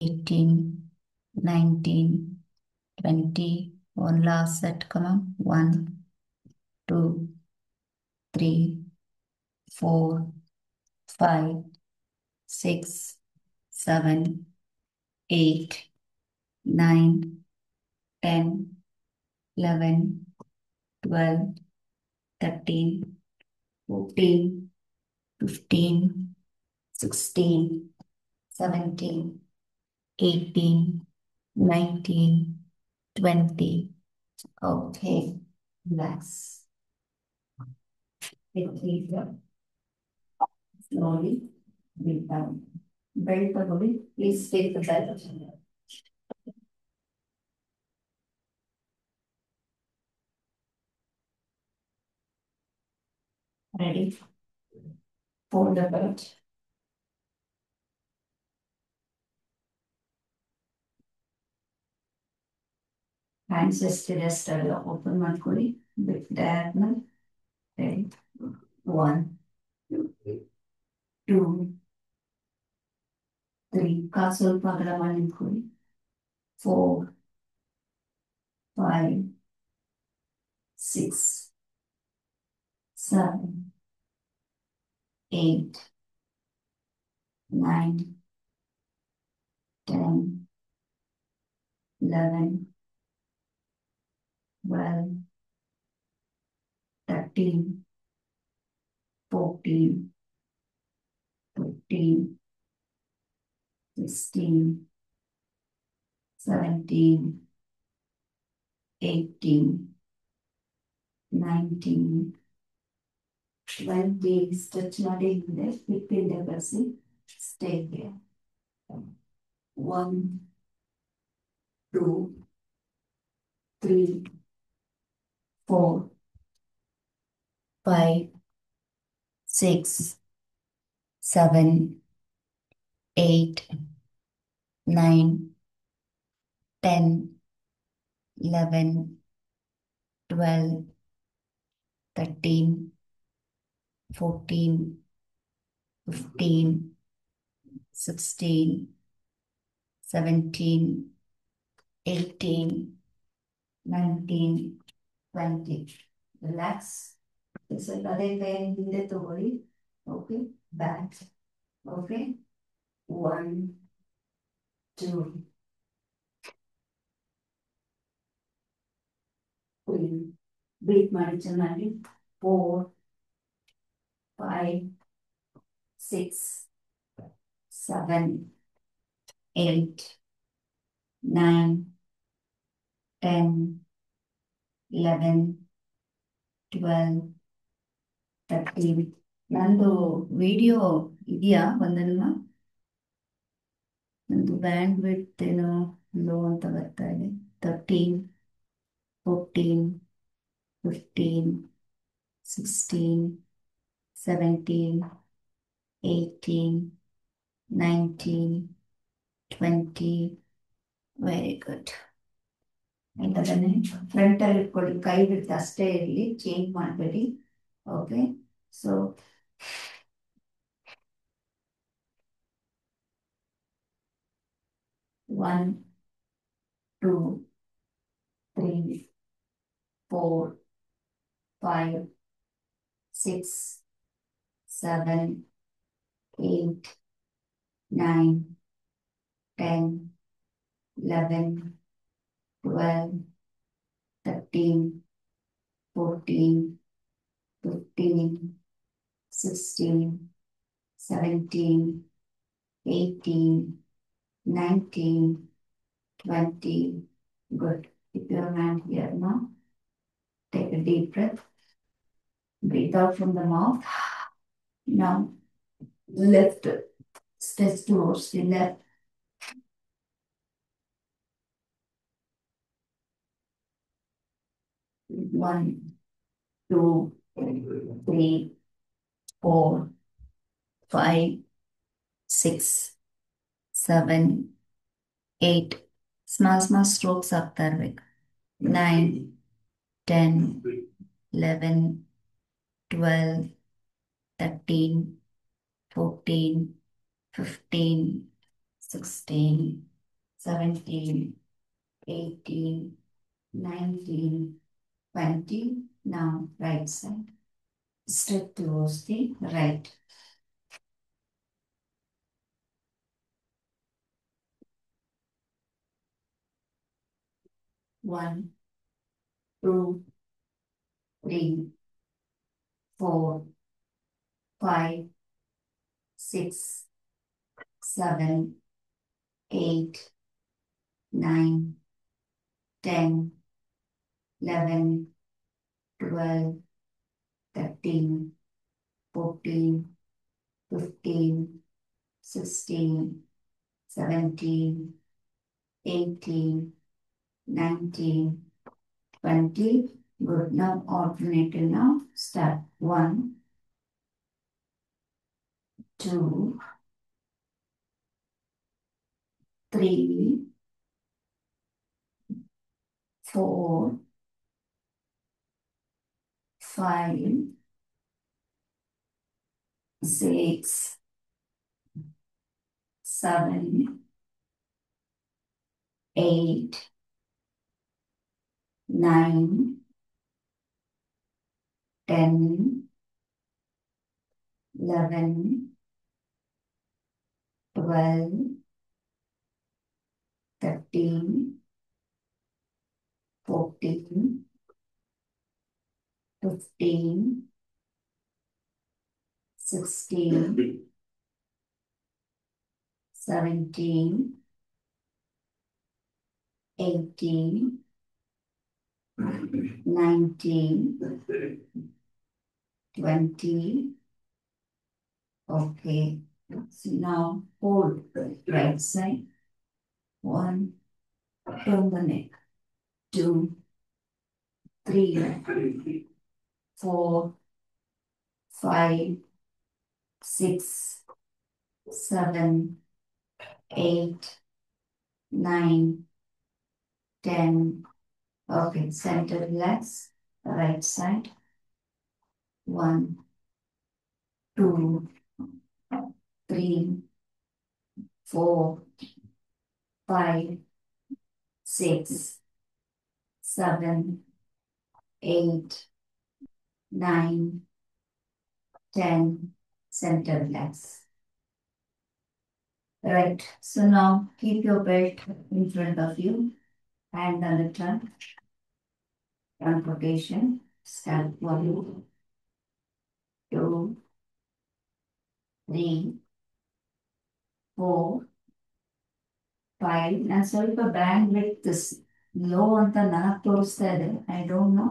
18, 19, 20. One last set, come on. 1, 2, 3, 4, 5, 6, 7, 8, 9, 10, 11, 12, 13, 14, 15, 16, 17, 18, 19, 20. Okay, relax. Take it slowly, breathe down. Belt ತಗೊಳ್ಳಿ. Please take the belt. Ready? Fold the belt. Hands just open ಮಾಡ್ಕೊಳ್ಳಿ. Bit diagonal. Ready? 1, 2, 3. ಕಾಲು ಸ್ವಲ್ಪ ಅಗಲ ಮಾಡಿ ನಿಂತ್ಕೊಳ್ಳಿ. 4, 5, 6, 7, 8, 9, 10, 11, 12, 13, 14, 15, 16, 17, 18, 19, 20. Stretch ಮಾಡಿ ಹಿಂದೆ ಹಿಪ್ಪಿಂದ ಬರೆಸಿ. Stay here. 1, 2, 3, 4, 5, 6, 7, 8, 9, 10, 11, 12, 13, 14, 15, 16, 17, 18, 19, 20. Relax. ಸ್ವಲ್ಪ ಅದೇ ಕೈಯಲ್ಲಿ ಹಿಂದೆ ತಗೊಳ್ಳಿ. Okay, back. Okay, 1, 2, 3. Breathe ಮಾಡಿ ಚೆನ್ನಾಗಿ. 4, 5, 6, 7, 8, 9, 10, 11, 12, 13. ನಂದು ವಿಡಿಯೋ ಇದೆಯಾ ಒಂದನ್ನ? ನಂದು ಬ್ಯಾಂಡ್ ವಿಡ್ತ್ ಏನೋ ಲೋ ಅಂತ ಬರ್ತಾ ಇದೆ. 13, 14, 15, 16, 17, 18, 19, 20. Very good. ಅದನ್ನೇ ಫ್ರಂಟಲ್ಲಿ ಇಟ್ಕೊಳ್ಳಿ. ಕೈ ಬಿಡ್ತು ಅಷ್ಟೇ ಇರಲಿ, ಚೇಂಜ್ ಮಾಡಬೇಡಿ. Okay, so one, 2, 3, 4, 5, 6, 7, 8, 9, 10, 11, 12, 13, 14, 15, 16, 17, 18, 19, 20. Good. Keep your hand here now. Take a deep breath. Breathe out from the mouth. Now, left stretch towards the left. One, 2, 3, 4, 5, 6, 7, 8. Small strokes ಆಗ್ತಾ ಇರ್ಬೇಕು. 9, 10, 11, 12, 13, 14, 15, 16, 17, 18, 19, 20. Now right side. Step towards the right. One, two, three, 4, 5, 6, 7, 8, 9, 10, 11, 12, 13, 14, 15, 16, 17, 18, 19, 20. Good. Now alternative now. Start. 1, 2, 3, 4, 5, 6, 7, 8, 9, 10, 11, 12, 13, 14, 15, 16, 17, 18, 19, 20. Okay. So now hold right side. 1, turn the neck. 2, 3, 4, 5, 6, 7, 8, 9, 10. Okay, center relax. Right side. 1, 2, 3, 4, 5, 6, 7, 8, 9, 10. Center relax. Right. So now keep your belt in front of you. Hand on the trunk. Trunk rotation. Start. 1, 2, 3, 4, 5. ನಾನು ಸ್ವಲ್ಪ band width low ಅಂತ ನನಗೆ ತೋರಿಸ್ತಾ ಇದೆ. I don't know.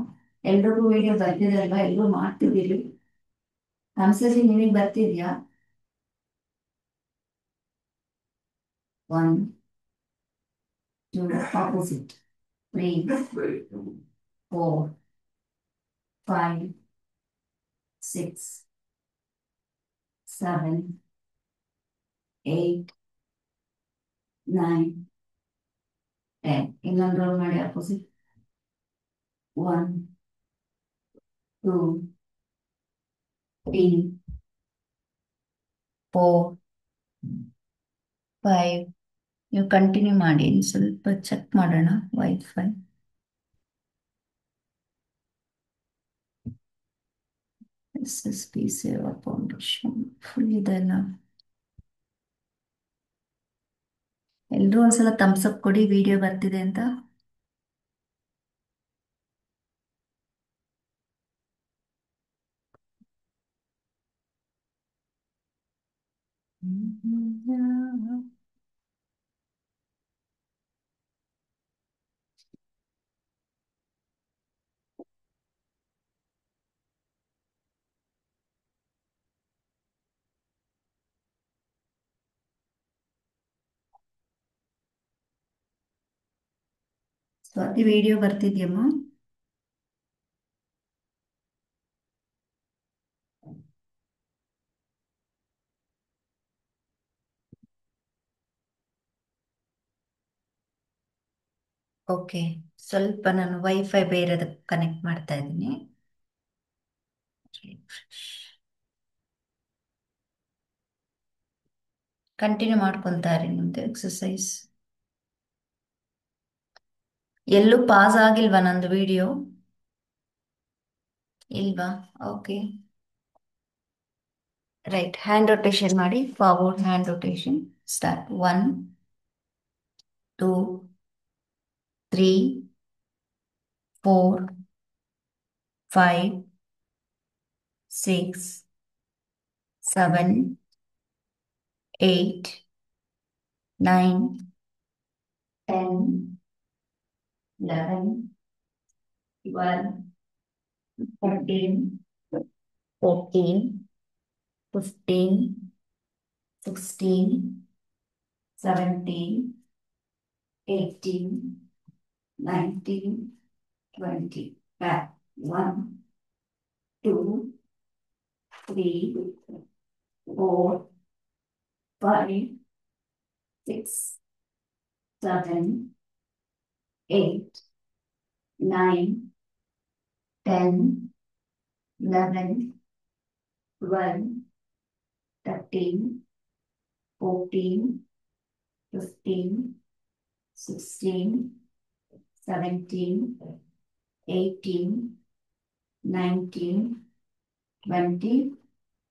ಎಲ್ರಿಗೂ video ಬರ್ತಿದೆ ಅಲ್ವಾ? ಎಲ್ಲರೂ ಮಾಡ್ತಿದ್ದೀರಿ. ಕನ್ಸಲ್ಲಿ ನಿಮಗೆ ಬರ್ತಿದ್ಯಾ? 1, 2, opposite. 3, 4, 5, 6, 7, 8, 9, 10. ಇನ್ನೊಂದು ರೋಲ್ ಮಾಡಿ ಅಪೋಸಿಟ್. 1, 2, 3, 4, 5. ನೀವು ಕಂಟಿನ್ಯೂ ಮಾಡಿ. ಸ್ವಲ್ಪ ಚೆಕ್ ಮಾಡೋಣ ವೈಫೈ. SSP ಸೇವಾ ಫೌಂಡೇಶನ್ ಫುಲ್ ಇದೆಲ್ಲ. ಎಲ್ರೂ ಒಂದ್ಸಲ ಥಮ್ಸ್ ಅಪ್ ಕೊಡಿ ವಿಡಿಯೋ ಬರ್ತಿದೆ ಅಂತ. ಸ್ವಾತಿ ವಿಡಿಯೋ ಬರ್ತಿದ್ಯಮ್ಮ? ಓಕೆ, ಸ್ವಲ್ಪ ನಾನು ವೈಫೈ ಬೇರೆದಕ್ಕೆ ಕನೆಕ್ಟ್ ಮಾಡ್ತಾ ಇದ್ದೀನಿ. ಕಂಟಿನ್ಯೂ ಮಾಡ್ಕೊಂತಾರೆ ನಿಮ್ದು ಎಕ್ಸಸೈಸ್. ಎಲ್ಲೂ ಪಾಸ್ ಆಗಿಲ್ವಾ ನಂದು ವಿಡಿಯೋ? ಇಲ್ವಾ? ಓಕೆ. ರೈಟ್, ಹ್ಯಾಂಡ್ ರೊಟೇಷನ್ ಮಾಡಿ. Forward hand rotation start. 1 2 3 4 5 6 7 8 9 10 11 12 13 14 15 16 17 18 19 20. Back. 1 2 3 4 5 6 7 8 9 10 11 12 13 14 15 16 17 18 19 20.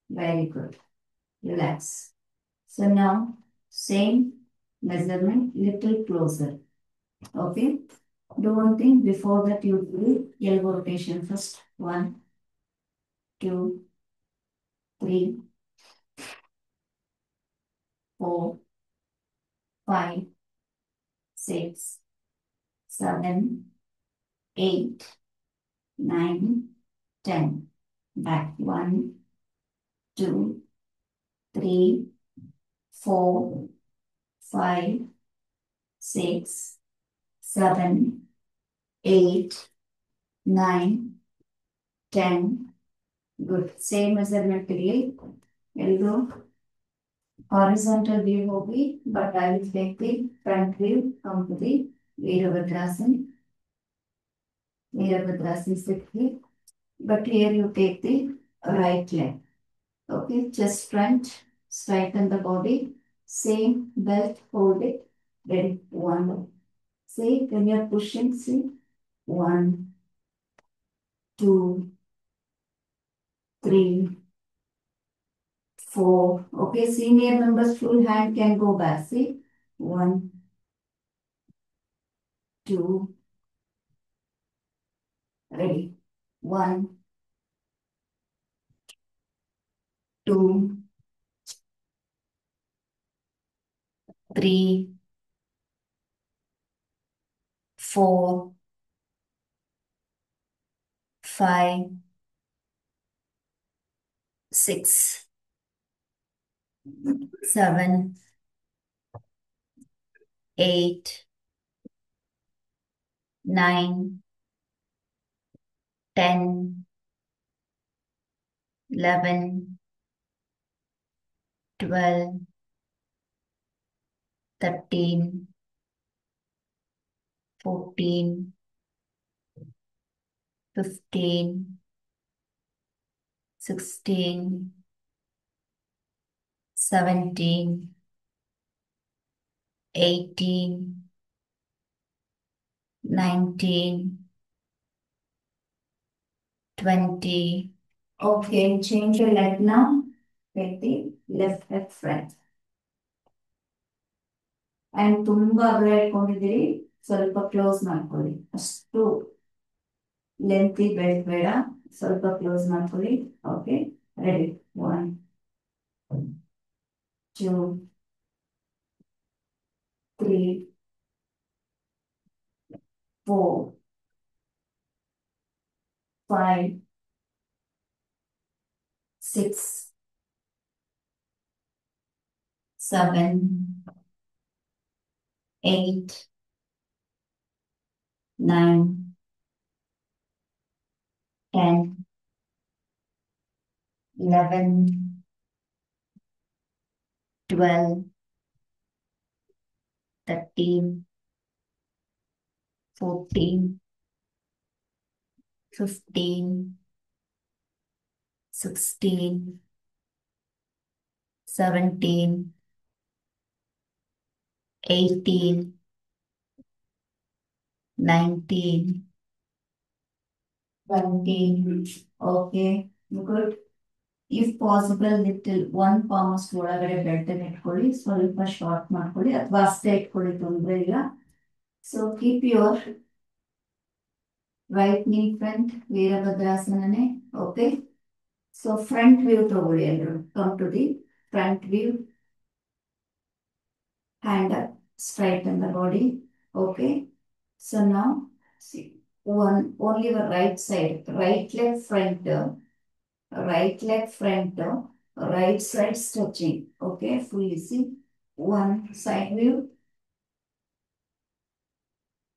Very good. Relax. So now, same measurement, little closer. Okay. Do one thing before that, you do elbow rotation first. 1 2 3 4 5 6 7 8 9 10. Back. 1 2 3 4 5 6 7 8 9 10. Good. Same measurement again. Elbow horizontal view hogi, but I will take the front view. Come to the Virabhadrasana. Virabhadrasana sit here. But here you take the right leg. Okay, chest front, straighten the body. Same belt, hold it. Ready? 1. See, when you are pushing, see. 1 2 3 4. Okay, senior members full hand can go back. See, 1 2. Ready? 1 2 3 4 5 6 7 8 9 10 11 12 13 14 15 16 17 18 19 20. Okay, change your leg now. Take the left leg front. And ತುಂಬಾ ಅಗಲ ಇಟ್ಕೊಂಡಿದ್ದೀರಿ, ಸ್ವಲ್ಪ close ಮಾಡ್ಕೊಳ್ಳಿ. ಅಷ್ಟು lengthy belt ಬೇಡ, ಸ್ವಲ್ಪ close ಮಾಡ್ಕೊಳ್ಳಿ. Okay, ready? 1 2 3 4 5 6 7 8 9 10 11 12 13 14 15 16 17 18 19, 20. Okay, good. If possible little on palms ಒಳಗಡೆ belt ಇಟ್ಕೊಳ್ಳಿ, ಸ್ವಲ್ಪ ಶಾರ್ಟ್ ಮಾಡ್ಕೊಳ್ಳಿ ಅಥವಾ ಅಷ್ಟೇ ಇಟ್ಕೊಳ್ಳಿ, ತೊಂದರೆ ಇಲ್ಲ. So keep your right knee front, ವೀರಭದ್ರಾಸನನೇ. ಓಕೆ, ಸೊ ಫ್ರಂಟ್ ವ್ಯೂ ತಗೊಳ್ಳಿ ಎಲ್ಲರೂ. Come to the front view, hand up, straighten the body. Okay, so now see one only the right side, right leg front, right leg front, right side stretching. Okay, fully see. One side view,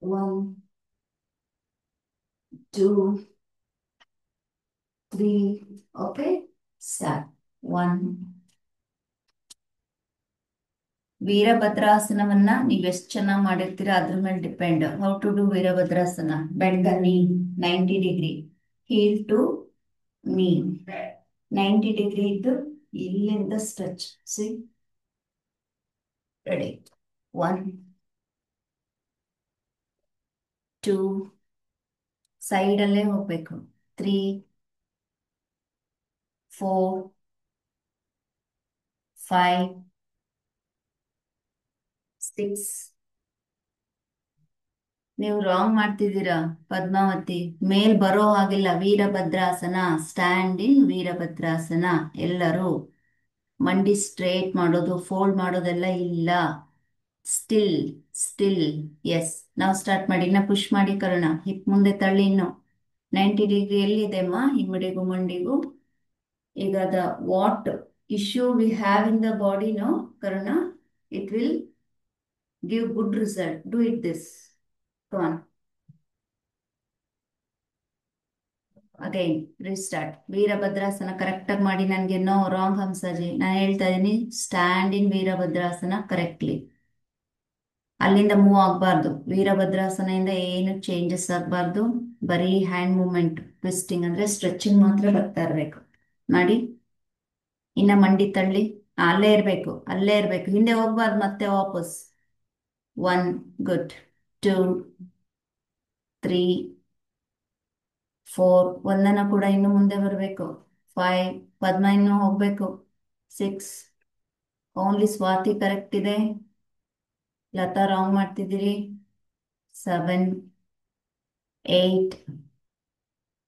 one, two, three. Okay, start. One. ವೀರಭದ್ರಾಸನವನ್ನ ನೀವು ಎಷ್ಟು ಚೆನ್ನಾಗಿ ಮಾಡಿರ್ತೀರಾ ಅದ್ರ ಮೇಲೆ depend. How to do Virabhadrasana? Bend the knee 90 degree, heel to ನೀ 90 degree ಇದ್ದು ಇಲ್ಲಿಂದ ಸ್ಟ್ರೆಚ್. C, ready. 1, 2, ಸೈಡಲ್ಲೇ ಹೋಗ್ಬೇಕು. 3, 4, 5, 6. ನೀವು ರಾಂಗ್ ಮಾಡ್ತಿದ್ದೀರಾ ಪದ್ಮಾವತಿ. ಮೇಲ್ ಬರೋ ಹಾಗಿಲ್ಲ. Virabhadrasana, stand in Virabhadrasana. ಎಲ್ಲರೂ ಮಂಡಿ ಸ್ಟ್ರೇಟ್ ಮಾಡೋದು, ಫೋಲ್ಡ್ ಮಾಡೋದೆಲ್ಲ ಇಲ್ಲ. Still, still. ಎಸ್, ನಾವು ಸ್ಟಾರ್ಟ್ ಮಾಡಿ. ಇನ್ನ ಪುಷ್ ಮಾಡಿ ಕರುಣ, ಹಿಪ್ ಮುಂದೆ ತಳ್ಳಿ. ಇನ್ನು 90 ಡಿಗ್ರಿ ಎಲ್ಲಿದೆಮ್ಮ ಹಿಮ್ಮಡಿಗೂ ಮಂಡಿಗೂ? ಈಗ the what issue we have in the body, no Karuna, it will give good result. Do it this. Come on, again restart. Virabhadrasana correct ಆಗಿ ಮಾಡಿ. ನನಗೆ ನೋ ರಾಂಗ್ ಹಂಸಾಜಿ, ನಾನು ಹೇಳ್ತಾ ಇದ್ದೀನಿ ಸ್ಟ್ಯಾಂಡ್ ಇನ್ ವೀರಭದ್ರಾಸನ ಕರೆಕ್ಟ್ಲಿ. ಅಲ್ಲಿಂದ ಮೂವ್ ಆಗಬಾರ್ದು. ವೀರಭದ್ರಾಸನದಿಂದ ಏನು ಚೇಂಜಸ್ ಆಗಬಾರ್ದು. ಬರೀ ಹ್ಯಾಂಡ್ ಮೂವ್ಮೆಂಟ್, ಟ್ವಿಸ್ಟಿಂಗ್ ಅಂದ್ರೆ ಸ್ಟ್ರೆಚಿಂಗ್ ಮಾತ್ರ ಬರ್ತಾ ಇರಬೇಕು. ಮಾಡಿ. ಇನ್ನ ಮಂಡಿ ತಳ್ಳಿ. ಅಲ್ಲೇ ಇರಬೇಕು, ಅಲ್ಲೇ ಇರಬೇಕು, ಹಿಂದೆ ಹೋಗ್ಬಾರ್ದು ಮತ್ತೆ ವಾಪಸ್. 1, ಗುಡ್. 2, 3, 4, ಒಂದನ ಕೂಡ ಇನ್ನು ಮುಂದೆ ಬರಬೇಕು. 5, ಪದ್ಮ ಇನ್ನು ಹೋಗ್ಬೇಕು. 6, ಓನ್ಲಿ ಸ್ವಾತಿ ಕರೆಕ್ಟ್ ಇದೆ, ಲತಾ ರಾಂಗ್ ಮಾಡ್ತಿದ್ದೀರಿ. 7, 8,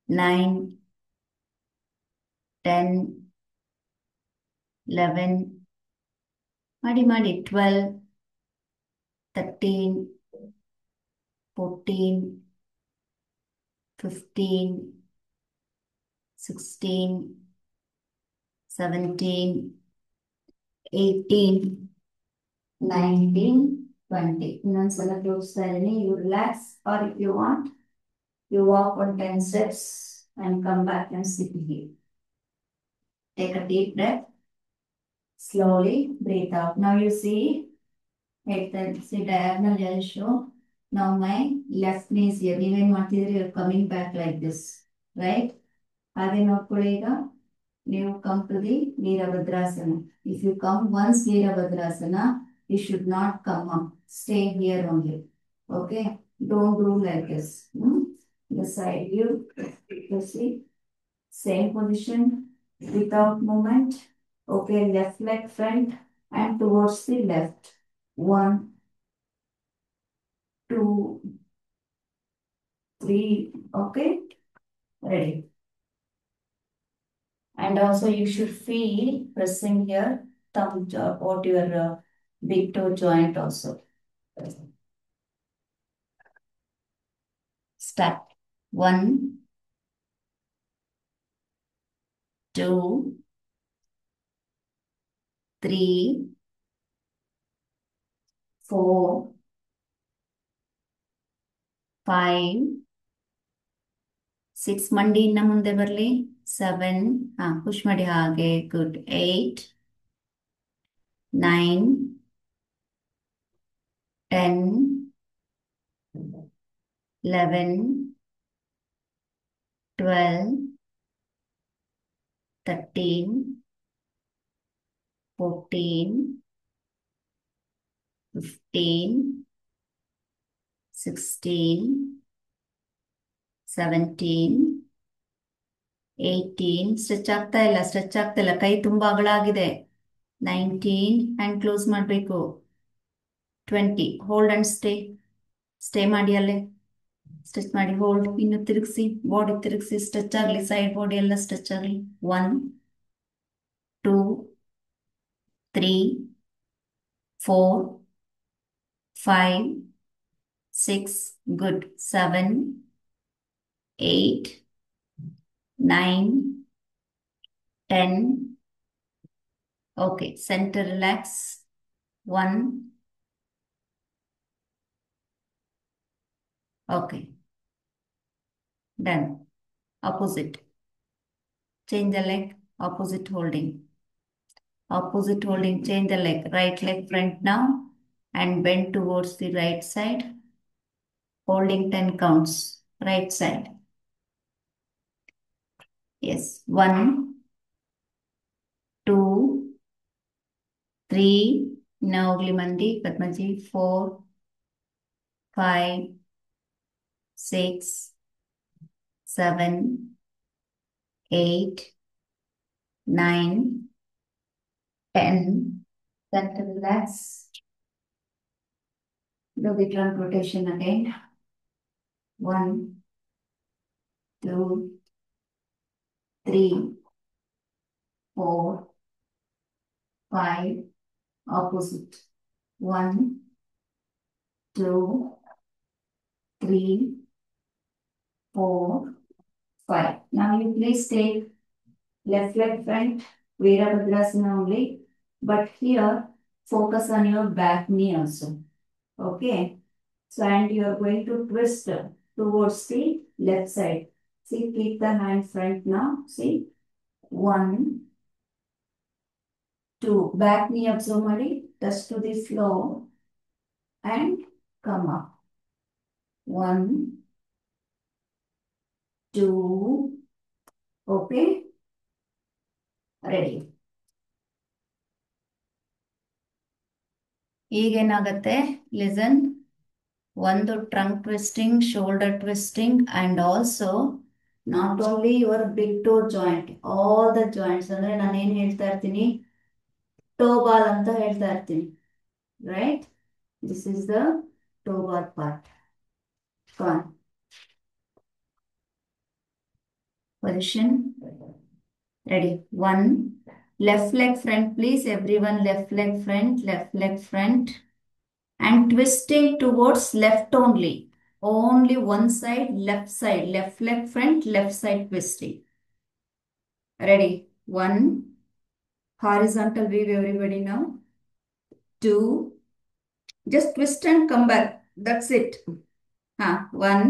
9, 10, 11. ಮಾಡಿ ಮಾಡಿ. 12, 13, 14, 15, 16, 17, 18, 19, 20. ಇನ್ನೊಂದ್ಸಲ ತೋರಿಸ್ತಾ ಇದ್ದೀನಿ. You relax, or if you want you walk on 10 steps and come back and sit here. Take a deep breath. Slowly breathe out. Now you see, see diagonal L show. Now my left knee is here. Even you're coming back like this, right? Ade nokoli iga you come to the Veerabhadrasana. If you come once Veerabhadrasana, you should not come up. Stay here only. Okay? Don't do like this. The side view, you see, same position without movement. Okay, left leg front and towards the left. 1, 2, 3. Okay, ready. And also you should feel pressing here, thumb joint, what your big toe joint also. Start. 1, 2, 3, 4, 5, 6. ಮಂಡಿ ಇನ್ನ ಮುಂದೆ ಬರಲಿ. 7, push ಮಾಡಿ ಹಾಗೆ. Good. 8, 9, 10, 11, 12, 13, 14, 15, 16, 17, 18. Stretch ಆಗ್ತಾ ಇಲ್ಲ, stretch ಆಗ್ತಾ ಇಲ್ಲ, ಕೈ ತುಂಬಾ ಅಗಲ ಆಗಿದೆ. 19, ಹ್ಯಾಂಡ್ ಕ್ಲೋಸ್ ಮಾಡಬೇಕು. 20, ಹೋಲ್ಡ್ ಅಂಡ್ ಸ್ಟೇ. ಸ್ಟೇ ಮಾಡಿ ಅಲ್ಲೇ, ಸ್ಟ್ರೆಚ್ ಮಾಡಿ, ಹೋಲ್ಡ್. ಇನ್ನು ತಿರುಗಿಸಿ, ಬಾಡಿ ತಿರುಗಿಸಿ, ಸ್ಟ್ರೆಚ್ ಆಗಲಿ, ಸೈಡ್ ಬಾಡಿ ಎಲ್ಲ ಸ್ಟ್ರೆಚ್ ಆಗಲಿ. 1, 2, 3, 4, 5, 6, good. 7, 8, 9, 10. Okay, center relax. 1. Okay, done. Opposite. Change the leg. Opposite holding. Opposite holding. Change the leg. Right leg front now and bend towards the right side. Holding 10 counts. Right side. Yes. 1, 2, 3. Now Glimandi, Padmaji. 4, 5, 6, 7, 8, 9, 10. Center relax. Do the trunk rotation again. 1, 2, 3, 4, 5. Opposite. 1, 2, 3, 4, 5. Now you please take left leg front, Virabhadrasana only. But here, focus on your back knee also. Okay. So, and you are going to twist towards the left side. See, keep the hand front now. See, 1, 2. Back knee observe ಮಾಡಿ, touch to the floor and come up. 1, 2. Okay. Ready. ಈಗೇನಾಗತ್ತೆ, listen. ಒಂದು trunk twisting, shoulder twisting, and also not only your big toe joint, all the joints. ಅಂದ್ರೆ ನಾನು ಏನ್ ಹೇಳ್ತಾ ಇರ್ತೀನಿ, ಟೋ ball ಅಂತ ಹೇಳ್ತಾ ಇರ್ತೀನಿ. Right, this is the toe ball part. Con position. Ready. 1, left leg front, please. Everyone, left leg front, left leg front. And twisting towards left only. Only one side, left leg front, left side twisting. Ready? 1, horizontal weave, everybody now. 2, just twist and come back. That's it. 1,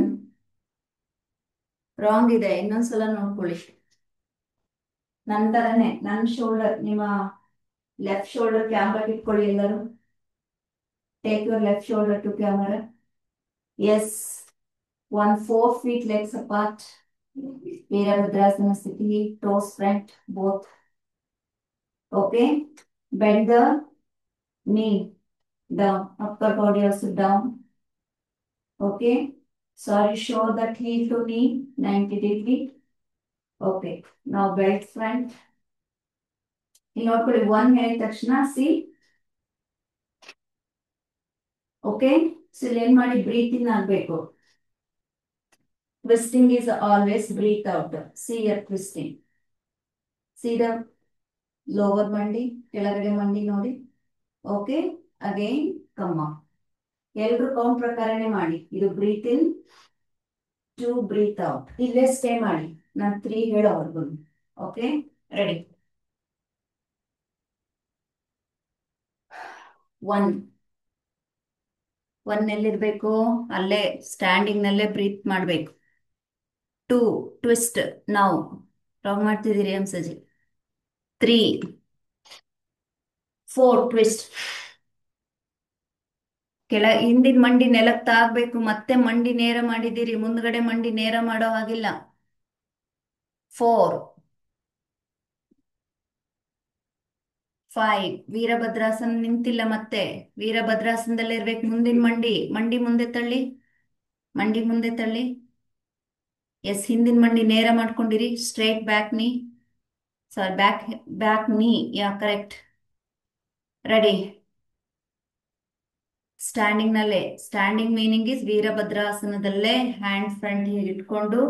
wrong ಇದೆ, ಇನ್ನೊಂದ್ಸಲ ನೋಡ್ಕೊಳ್ಳಿ. ನಂತರನೇ ನನ್ನ shoulder, ನಿಮ್ಮ left shoulder ಕ್ಯಾಮ್ರಾಗೆ ಇಟ್ಕೊಳ್ಳಿ ಎಲ್ಲರೂ. Take your left shoulder to camera. Yes. 1, 4 feet legs apart. Virabhadrasana sthiti, toes front, both. Okay. Bend the knee down, upper body also down. Okay. Sorry, show that heel to knee, 90 degree. Okay. Now belt front. ಇನ್ನೊಂದ್ಕಡೆ 1 ಹೇಳಿದ ತಕ್ಷಣ see. Okay. So ಏನ್ ಮಾಡಿ, breathe ಇನ್ ಆಗ್ಬೇಕು. Twisting is always breathe out. See your twisting. See the lower ಮಂಡಿ, ಕೆಳಗಡೆ ಮಂಡಿ ನೋಡಿ. Okay. Again come up. ಎಲ್ರು ಕೌಂಟ್ ಪ್ರಕಾರನೇ ಮಾಡಿ. ಇದು ಬ್ರೀತ್ ಇನ್, 2 ಬ್ರೀತ್ ಔಟ್. ಇಲ್ಲೇ ಸ್ಟೇ ಮಾಡಿ, ನಾನು 3 ಹೇಳೋವರೆಗೂ. ಓಕೆ. ರೆಡಿ. 1, 1 ಎಲ್ಲಿರ್ಬೇಕು, ಅಲ್ಲೇ ಸ್ಟ್ಯಾಂಡಿಂಗ್ ನಲ್ಲೇ ಬ್ರೀತ್ ಮಾಡಬೇಕು. 2, ಟ್ವಿಸ್ಟ್. ನಾವು ರಾಂಗ್ ಮಾಡ್ತಿದ್ದೀರಿ ಅಂಸಜಿ. 3, 4, ಟ್ವಿಸ್ಟ್. ಹಿಂದಿನ ಮಂಡಿ ನೆಲಕ್ಕೆ ತಾಗ್ಬೇಕು, ಮತ್ತೆ ಮಂಡಿ ನೇರ ಮಾಡಿದ್ದೀರಿ, ಮುಂದ್ಗಡೆ ಮಂಡಿ ನೇರ ಮಾಡೋ ಹಾಗಿಲ್ಲ. 4, 5. ವೀರಭದ್ರಾಸನ ನಿಂತಿಲ್ಲ, ಮತ್ತೆ ವೀರಭದ್ರಾಸನದಲ್ಲೇ ಇರ್ಬೇಕು. ಮುಂದಿನ ಮಂಡಿ ಮುಂದೆ ತಳ್ಳಿ. ಮಂಡಿ ಮುಂದೆ ತಳ್ಳಿ. ಎಸ್, ಹಿಂದಿನ ಮಂಡಿ ನೇರ ಮಾಡ್ಕೊಂಡಿರಿ. ಸ್ಟ್ರೈಟ್ ಬ್ಯಾಕ್ ನೀ, ಸಾರಿ back back knee, yeah correct. Ready. Standing ನಲ್ಲೇ, ಸ್ಟ್ಯಾಂಡಿಂಗ್ ಮೀನಿಂಗ್ ಇಸ್ ವೀರಭದ್ರಾಸನದಲ್ಲೇ ಹ್ಯಾಂಡ್ ಫ್ರಂಟ್ ಹೀಗೆ ಇಟ್ಕೊಂಡು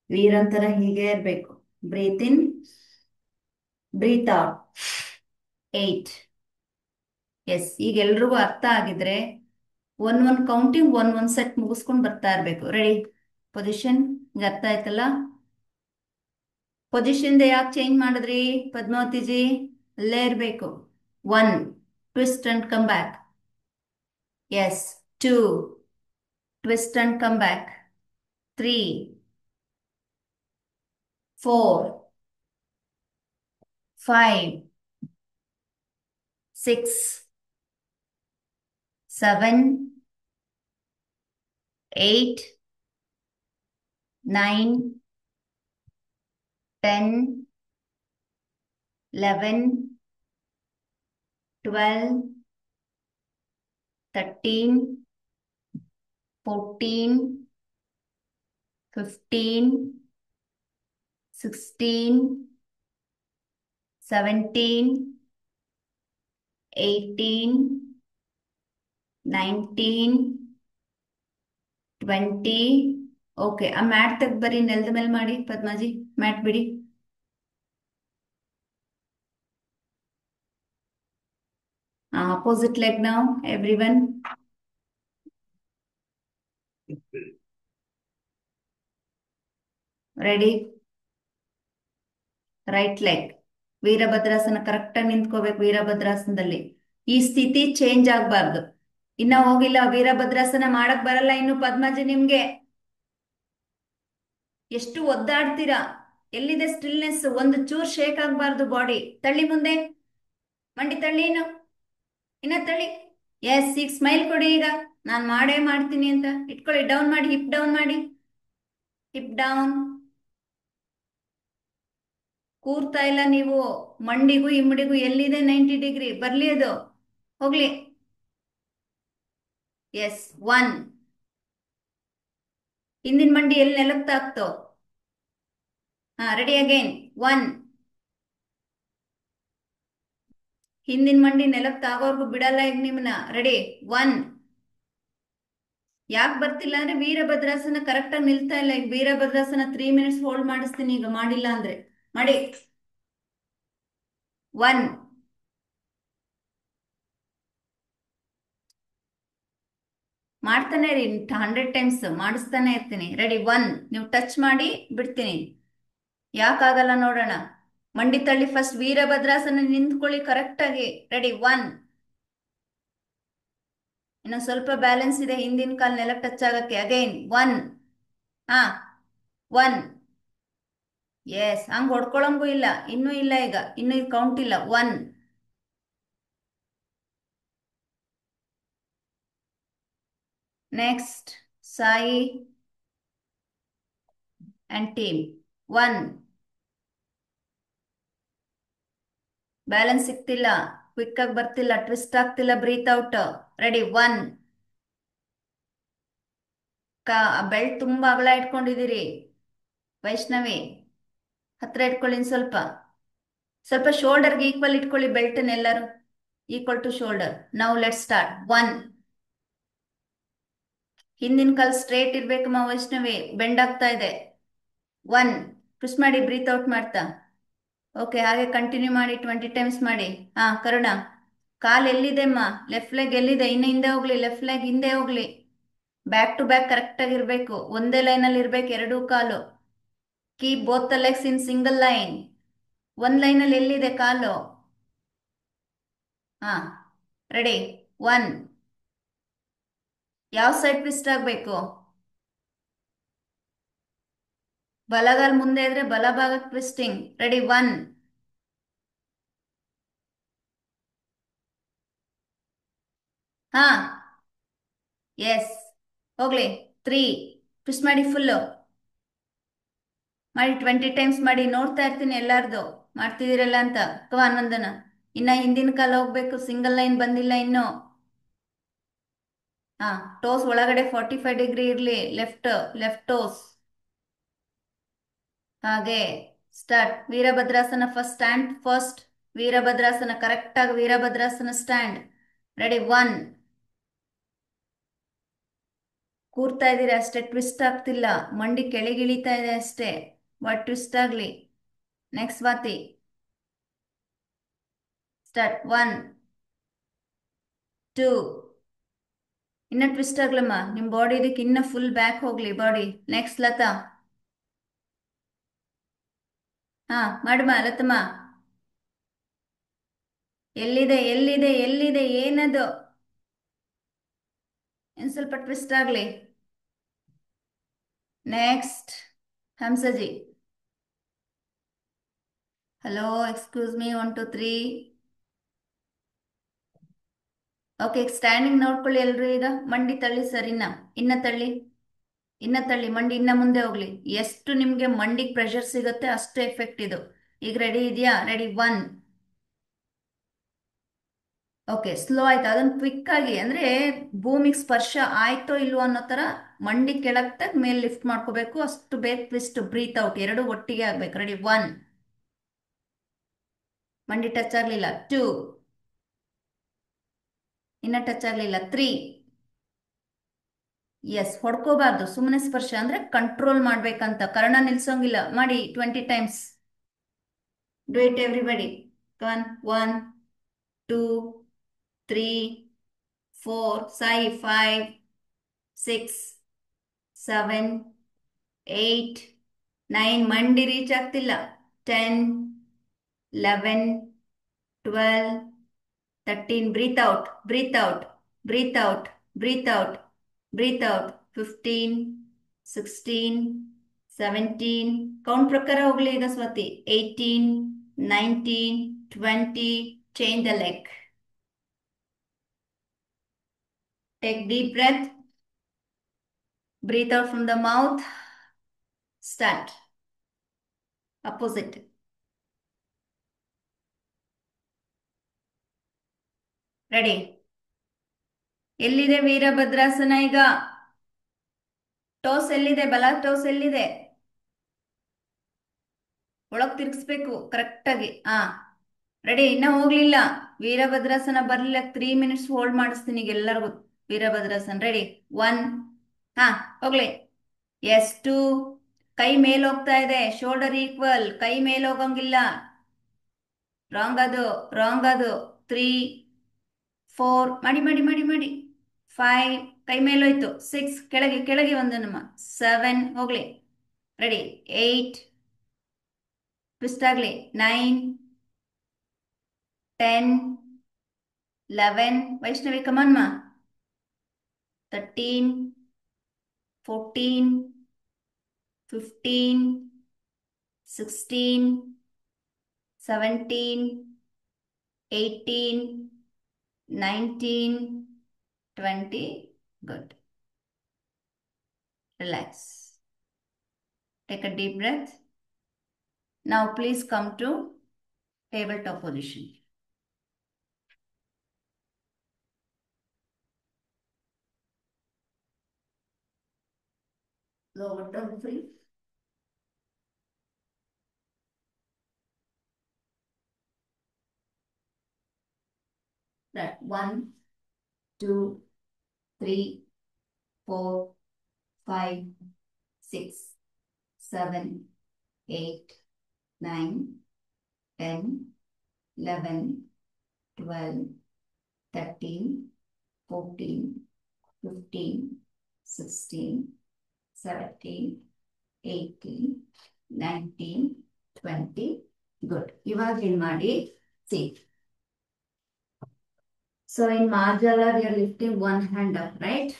ವೀರಂತರ ಹೀಗೆ ಇರಬೇಕು. Breathe in, breathe out. 8. Yes, ಈಗ ಎಲ್ರಿಗೂ ಅರ್ಥ ಆಗಿದ್ರೆ ಒನ್ ಕೌಂಟಿಂಗ್ ಒನ್ ಸೆಟ್ ಮುಗಿಸ್ಕೊಂಡು ಬರ್ತಾ ಇರಬೇಕು. ರೆಡಿ. ಪೊಸಿಷನ್ ಈಗ ಅರ್ಥ ಆಯ್ತಲ್ಲ. ಪೊಸಿಷನ್ ಯಾಕೆ ಚೇಂಜ್ ಮಾಡಿದ್ರಿ ಪದ್ಮಾವತಿಜಿ? ಅಲ್ಲೇ ಇರಬೇಕು. 1, twist and come back. Yes. 2, twist and come back. 3, 4, 5, 6, 7, 8, 9, 10, 11, 12, 13, 14, 15, 16, 17, 18, 19, 20. Okay, ಆ ಮ್ಯಾಟ್ ತೆಗ್ದು ಬರೀ, ನೆಲದ ಮೇಲೆ ಮಾಡಿ ಪದ್ಮಾಜಿ. ಮ್ಯಾಟ್ ಬಿಡಿ. ಅಪೋಸಿಟ್ ಲೆಗ್ ನಾವು every one. Ready. Right leg Virabhadrasana correct ಆಗಿ ನಿಂತ್ಕೋಬೇಕು. ವೀರಭದ್ರಾಸನದಲ್ಲಿ ಈ ಸ್ಥಿತಿ ಚೇಂಜ್ ಆಗ್ಬಾರ್ದು. ಇನ್ನ ಹೋಗಿಲ್ಲ, ವೀರಭದ್ರಾಸನ ಮಾಡಕ್ ಬರಲ್ಲ ಇನ್ನು ಪದ್ಮಾಜಿ ನಿಮ್ಗೆ. ಎಷ್ಟು ಒದ್ದಾಡ್ತೀರಾ? ಎಲ್ಲಿದೆ ಸ್ಟಿಲ್ನೆಸ್? ಒಂದು ಚೂರ್ ಶೇಕ್ ಆಗ್ಬಾರ್ದು ಬಾಡಿ. ತಳ್ಳಿ ಮುಂದೆ, ಮಂಡಿ ತಳ್ಳಿ, ಇನ್ನ ತಳ್ಳಿ. ಎಸ್, ಈಗ ಸ್ಮೈಲ್ ಕೊಡಿ. ಈಗ ನಾನು ಮಾಡೇ ಮಾಡ್ತೀನಿ ಅಂತ ಇಟ್ಕೊಳ್ಳಿ. ಡೌನ್ ಮಾಡಿ, ಹಿಪ್ ಡೌನ್ ಮಾಡಿ, ಹಿಪ್ ಡೌನ್. ಕೂರ್ತಾ ಇಲ್ಲ ನೀವು. ಮಂಡಿಗೂ ಇಮ್ಮಡಿಗೂ ಎಲ್ಲಿದೆ 90 ಡಿಗ್ರಿ? ಬರ್ಲಿ ಅದು, ಹೋಗ್ಲಿ. ಎಸ್. 1, ಹಿಂದಿನ ಮಂಡಿ ಎಲ್ಲಿ ನೆಲಕ್ಕೆ ತಾಕ್ತೋ. ಹಾ, ರೆಡಿ ಅಗೇನ್. 1, ಹಿಂದಿನ ಮಂಡಿ ನೆಲಕ್ಕೆ ತಾಗೋರ್ಗು ಬಿಡಲ್ಲ ಈಗ ನಿಮ್ನ. ರೆಡಿ. 1. ಯಾಕೆ ಬರ್ತಿಲ್ಲ ಅಂದ್ರೆ ವೀರಭದ್ರಾಸನ ಕರೆಕ್ಟ್ ಆಗಿ ನಿಲ್ತಾ ಇಲ್ಲ. ಈಗ ವೀರಭದ್ರಾಸನ 3 ಮಿನಿಟ್ಸ್ ಹೋಲ್ಡ್ ಮಾಡಿಸ್ತೀನಿ ಈಗ, ಮಾಡಿಲ್ಲ ಅಂದ್ರೆ. ಮಾಡಿ. 1. ಮಾಡ್ತಾನೆ ರೀ, 100 ಟೈಮ್ಸ್ ಮಾಡಿಸ್ತಾನೆ ಇರ್ತೀನಿ. ರೆಡಿ. 1. ನೀವು ಟಚ್ ಮಾಡಿ ಬಿಡ್ತೀನಿ. ಯಾಕಾಗಲ್ಲ ನೋಡೋಣ. ಮಂಡಿ ತಳ್ಳಿ ಫಸ್ಟ್. ವೀರಭದ್ರಾಸನ ನಿಂತ್ಕೊಳ್ಳಿ ಕರೆಕ್ಟ್ ಆಗಿ. ರೆಡಿ. 1. ಇನ್ನು ಸ್ವಲ್ಪ ಬ್ಯಾಲೆನ್ಸ್ ಇದೆ, ಹಿಂದಿನ ಕಾಲ್ ನೆಲಕ್ಕೆ ಟಚ್ ಆಗಕ್ಕೆ. ಅಗೈನ್ 1. ಹಾ, 1. ಎಸ್, ಹಂಗ್ ಹೊಡ್ಕೊಳಂಗೂ ಇಲ್ಲ. ಇನ್ನೂ ಇಲ್ಲ, ಈಗ ಇನ್ನೂ ಕೌಂಟ್ ಇಲ್ಲ. 1. Next Sai and team. 1. Balance ಸಿಗ್ತಿಲ್ಲ, ಕ್ವಿಕ್ ಆಗಿ ಬರ್ತಿಲ್ಲ, ಟ್ವಿಸ್ಟ್ ಆಗ್ತಿಲ್ಲ, ಬ್ರೀತ್ ಔಟ್. ರೆಡಿ. 1. ಬೆಲ್ಟ್ ತುಂಬಾ ಅಗಲ ಇಟ್ಕೊಂಡಿದ್ದೀರಿ ವೈಷ್ಣವಿ. ಹತ್ರ ಇಟ್ಕೊಳ್ಳಿ ಸ್ವಲ್ಪ. ಸ್ವಲ್ಪ ಶೋಲ್ಡರ್ಗೆ ಈಕ್ವಲ್ ಇಟ್ಕೊಳ್ಳಿ ಬೆಲ್ಟ್ನೆಲ್ಲರೂ. Equal to shoulder. ನಾವು ಲೆಟ್ ಸ್ಟಾರ್ಟ್. 1. ಹಿಂದಿನ ಕಾಲ್ ಸ್ಟ್ರೇಟ್ ಇರ್ಬೇಕಮ್ಮ ವೈಷ್ಣವಿ, ಬೆಂಡ್ ಆಗ್ತಾ ಇದೆ. 1. ಟ್ವಿಸ್ಟ್ ಮಾಡಿ ಬ್ರೀತ್ ಔಟ್ ಮಾಡ್ತಾ. ಓಕೆ, ಹಾಗೆ ಕಂಟಿನ್ಯೂ ಮಾಡಿ. 20 ಟೈಮ್ಸ್ ಮಾಡಿ. ಹಾ, ಕರುಣ, ಕಾಲ್ ಎಲ್ಲಿದೆ ಅಮ್ಮ? ಲೆಫ್ಟ್ ಲೆಗ್ ಎಲ್ಲಿದೆ? ಇನ್ನು ಹಿಂದೆ ಹೋಗ್ಲಿ. ಲೆಫ್ಟ್ ಲೆಗ್ ಹಿಂದೆ ಹೋಗ್ಲಿ. ಬ್ಯಾಕ್ ಟು ಬ್ಯಾಕ್ ಕರೆಕ್ಟ್ ಆಗಿರ್ಬೇಕು. ಒಂದೇ ಲೈನಲ್ಲಿ ಇರ್ಬೇಕು ಎರಡೂ ಕಾಲು. Keep both the legs in single line. ಒಂದ್ ಲೈನಲ್ಲಿ ಎಲ್ಲಿದೆ ಕಾಲು? ಹಾ, ರೆಡಿ. 1. ಯಾವ ಸೈಡ್ ಟ್ವಿಸ್ಟ್ ಆಗ್ಬೇಕು? ಬಲಗಾಲ್ ಮುಂದೆ ಇದ್ರೆ ಬಲಭಾಗಕ್ಕೆ ಟ್ವಿಸ್ಟಿಂಗ್. ರೆಡಿ. 1. ಹಾ, ಎಸ್, ಹೋಗ್ಲಿ. 3. ಟ್ವಿಸ್ಟ್ ಮಾಡಿ ಫುಲ್ಲು ಮಾಡಿ. 20 ಟೈಮ್ಸ್ ಮಾಡಿ. ನೋಡ್ತಾ ಇರ್ತೀನಿ ಎಲ್ಲಾರ್ದು ಮಾಡ್ತಿದ್ದೀರಲ್ಲ ಅಂತ. ಕವಾನ್ ವಂದನ. ಇನ್ನ ಹಿಂದಿನ ಕಾಲ ಹೋಗ್ಬೇಕು, ಸಿಂಗಲ್ ಲೈನ್ ಬಂದಿಲ್ಲ ಇನ್ನು. ಹಾ, ಟೋಸ್ ಒಳಗಡೆ 45 ಡಿಗ್ರಿ ಇರಲಿ. Left left toes. ಹಾಗೆ start. Virabhadrasana first stand first. Virabhadrasana correct ಆಗಿ ವೀರಭದ್ರಾಸನ ಸ್ಟ್ಯಾಂಡ್. ರೆಡಿ 1. ಕೂರ್ತಾ ಇದ್ದೀರಾ ಅಷ್ಟೇ, ಟ್ವಿಸ್ಟ್ ಆಗ್ತಿಲ್ಲ. ಮಂಡಿ ಕೆಳಗಿಳಿತಾ ಇದೆ ಅಷ್ಟೇ, ಬಟ್ ಟ್ವಿಸ್ಟ್ ಆಗ್ಲಿ. ನೆಕ್ಸ್ಟ್ ಸ್ವಾತಿ. ಸ್ಟಾರ್ಟ್ 1 2. ಇನ್ನ ಟ್ವಿಸ್ಟ್ ಆಗ್ಲಮ್ಮ, ನಿಮ್ ಬಾಡಿ ಇದಕ್ಕೆ ಇನ್ನ ಫುಲ್ ಬ್ಯಾಕ್ ಹೋಗ್ಲಿ ಬಾಡಿ. ನೆಕ್ಸ್ಟ್ ಲತಾ. ಹಾ ಮಾಡಮ್ಮ ಲತಮ್ಮ. ಎಲ್ಲಿದೆ ಎಲ್ಲಿದೆ ಎಲ್ಲಿದೆ ಏನದು? ಇನ್ ಸ್ವಲ್ಪ ಟ್ವಿಸ್ಟ್ ಆಗ್ಲಿ. ನೆಕ್ಸ್ಟ್ ಹಂಸಜಿ. Hello excuse me 1 2 3. Okay, standing ನೋಡ್ಕೊಳ್ಳಿ ಎಲ್ರು. ಈಗ ಮಂಡಿ ತಳ್ಳಿ ಸರ್, ಇನ್ನ ತಳ್ಳಿ, ಇನ್ನ ತಳ್ಳಿ. ಮಂಡಿ ಇನ್ನ ಮುಂದೆ ಹೋಗ್ಲಿ. ಎಷ್ಟು ನಿಮ್ಗೆ ಮಂಡಿಗೆ ಪ್ರೆಷರ್ ಸಿಗುತ್ತೆ ಅಷ್ಟು ಎಫೆಕ್ಟ್ ಇದು. ಈಗ ರೆಡಿ ಇದೆಯಾ? ರೆಡಿ 1. ಓಕೆ, ಸ್ಲೋ ಆಯ್ತು. ಅದನ್ನ ಕ್ವಿಕ್ ಆಗಿ ಅಂದ್ರೆ ಭೂಮಿಗೆ ಸ್ಪರ್ಶ ಆಯ್ತೋ ಇಲ್ವೋ ಅನ್ನೋ ತರ ಮಂಡಿ ಕೆಳಗ್ ತಗ್ ಮೇಲೆ ಲಿಫ್ಟ್ ಮಾಡ್ಕೋಬೇಕು. ಅಷ್ಟು ಬೇಗ ಟ್ವಿಸ್ಟ್, ಬ್ರೀತ್ ಔಟ್ ಎರಡು ಒಟ್ಟಿಗೆ ಆಗ್ಬೇಕು. ರೆಡಿ 1. ಮಂಡಿ ಟಚ್ ಆಗ್ಲಿಲ್ಲ. 2. ಇನ್ನ ಟಚ್ ಆಗ್ಲಿಲ್ಲ. 3. ಎಸ್, ಹೊಡ್ಕೋಬಾರ್ದು. ಸುಮ್ಮನೆ ಸ್ಪರ್ಶ ಅಂದ್ರೆ ಕಂಟ್ರೋಲ್ ಮಾಡ್ಬೇಕಂತ. ಕರ್ಣ ನಿಲ್ಸೋಂಗಿಲ್ಲ. ಮಾಡಿ 20 times. Do it everybody. 1 1 2 3 4. Sai 5 6 7 8 9. ಮಂಡಿ ರೀಚ್ ಆಗ್ತಿಲ್ಲ. 10 11 12 13. Breathe out, breathe out, breathe out, breathe out, breathe out. 15 16 17. Count ಪ್ರಕಾರ ಹೋಗ್ಲಿ ಈಗ Swati. 18 19 20. Change the leg. Take deep breath. Breathe out from the mouth. Start. Opposite. Ready. ಎಲ್ಲಿದೆ ವೀರಭದ್ರಾಸನ ಈಗ? Toes ಎಲ್ಲಿದೆ? ಬಲ toes ಎಲ್ಲಿದೆ? ಒಳಗ್ ತಿರ್ಗಿಸ್ಬೇಕು ಕರೆಕ್ಟಾಗಿ. ರೆಡಿ. ಇನ್ನ ಹೋಗ್ಲಿಲ್ಲ. ವೀರಭದ್ರಾಸನ ಬರ್ಲಿಲ್ಲ. 3 ಮಿನಿಟ್ಸ್ ಹೋಲ್ಡ್ ಮಾಡಿಸ್ತೀನಿ ಈಗ ಎಲ್ಲರಿಗೂ. ವೀರಭದ್ರಾಸನ ರೆಡಿ 1. ಹಾ ಹೋಗ್ಲಿ. ಎಸ್ 2. ಕೈ ಮೇಲ್ ಹೋಗ್ತಾ ಇದೆ. Shoulder equal. ಕೈ ಮೇಲ್ ಹೋಗಂಗಿಲ್ಲ. ರಾಂಗ್ ಅದು, ರಾಂಗ್ ಅದು. 3 4. ಮಾಡಿ ಮಾಡಿ ಮಾಡಿ ಮಾಡಿ. 5. ಕೈ ಮೇಲೋಯ್ತು. 6. ಕೆಳಗೆ ಕೆಳಗೆ ಒಂದು ನಮ್ಮ. 7. ಹೋಗ್ಲಿ. ರೆಡಿ 8. ಟ್ವಿಸ್ಟ್ ಆಗ್ಲಿ. 9 10 11. Vaishnavi ಕಮನ್ಮ. 13 14 15 16 17 18 19 20. Good. Relax. Take a deep breath. Now please come to tabletop position. Lower down free. That 1 2 3 4 5 6 7 8 9 10 11 12 13 14 15 16 17 18 19 20. Good. ಇವಾಗ ಏನ್ ಮಾಡಿ, see. So in Marjala we are lifting one hand up, right?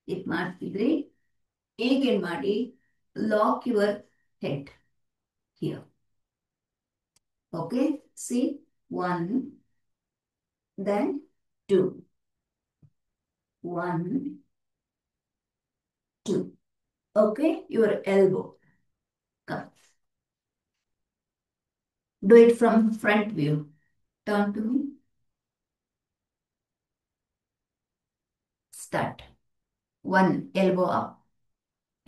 ಇದು ಮಾಡ್ತಿದ್ರಿ. ಈಗ ಏನ್ ಮಾಡಿ, lock your head here. Okay, see, 1 then 2 1 2. Okay, your elbow. Come. Do it from front view. Turn to me. Start. 1, elbow up,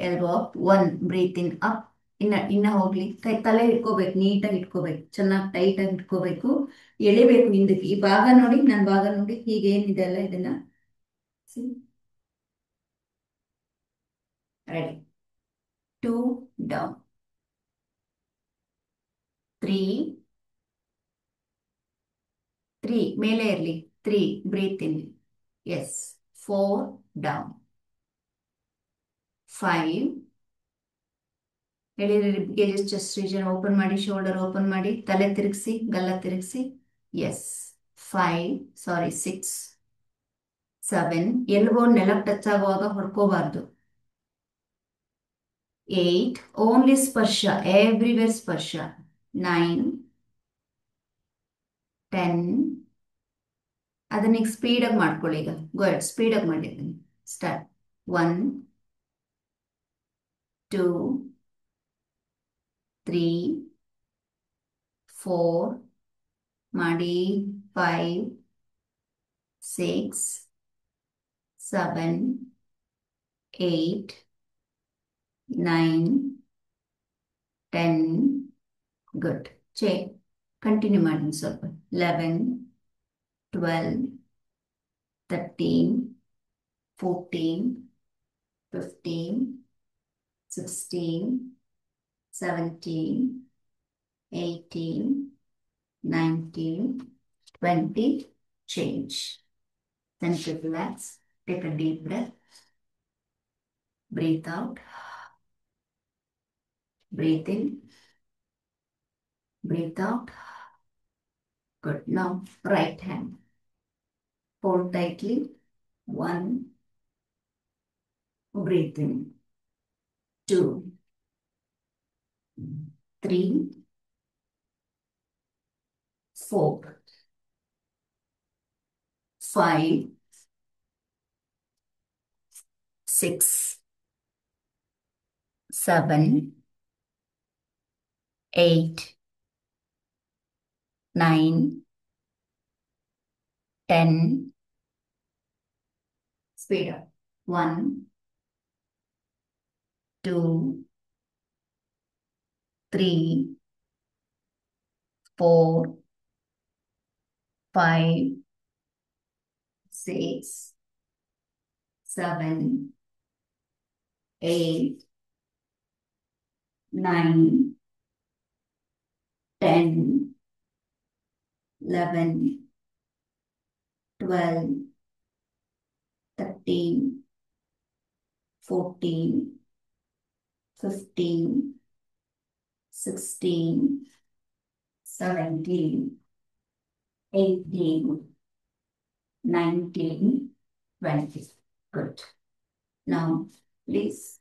elbow up. 1, breathe in up. ಇನ್ನ ಹೋಗ್ಲಿ. ತಲೆ ಇಟ್ಕೋಬೇಕು, ನೀಟಾಗಿ ಇಟ್ಕೋಬೇಕು, ಚೆನ್ನಾಗಿ ಟೈಟಾಗಿ ಇಟ್ಕೋಬೇಕು, ಎಳಿಬೇಕು ಹಿಂದಕ್ಕೆ. ಈ ಭಾಗ ನೋಡಿ, ನನ್ನ ಭಾಗ ನೋಡಿ, ಹೀಗೇನಿದೆ ಅಲ್ಲ ಇದನ್ನ ರೆಡಿ. 2, ಡೌನ್. 3, ಮೇಲೆ ಇರಲಿ. 3, ಬ್ರೀತ್ ಇನ್. ಎಸ್. 4, ಡೌನ್. 5, ಎಳಿರಿ ರಿಬ್ಗೇಜಸ್, ಚೆಸ್ಟ್ ರೀಜನ್ ಓಪನ್ ಮಾಡಿ, ಶೋಲ್ಡರ್ ಓಪನ್ ಮಾಡಿ, ತಲೆ ತಿರುಗಿಸಿ, ಗಲ್ಲ ತಿರುಗಿಸಿ. ಎಸ್. 5, ಸಾರಿ 6, 7, ಎಲ್ಬೋ ನೆಲಕ್ಕೆ ಟಚ್ ಆಗುವಾಗ ಹೊಡ್ಕೋಬಾರ್ದು. 8, ಓನ್ಲಿ ಸ್ಪರ್ಶ, ಎವ್ರಿವೇರ್ ಸ್ಪರ್ಶ. 9, 10, ಅದನ್ನ ಸ್ಪೀಡಾಗಿ ಮಾಡ್ಕೊಳ್ಳಿ. ಈಗ ಗೋಡ್ ಸ್ಪೀಡಾಗಿ ಮಾಡಿದ್ದೀನಿ. ಸ್ಟಾರ್ಟ್. 1, 2, 3, 4 ಮಾಡಿ. 5, 6, 7, 8, 9, 10. ಗುಡ್. ಕಂಟಿನ್ಯೂ ಮಾಡಿ ಸ್ವಲ್ಪ. 11, 12, 13, 14, 15, 16, 17, 18, 19, 20. Change. Then to relax. Take a deep breath. Breathe out. Breathe in. Breathe out. Good. Now, right hand. Hold tightly. 1, breathe in. 2, 3, 4, 5, 6, 7, 8, 9, 10. Speed up. 1, 2, 3, 4, 5, 6, 7, 8, 9, 10, 11, 12, 13, 14, 15, 16, 17, 18, 19, 20. Good. Now, please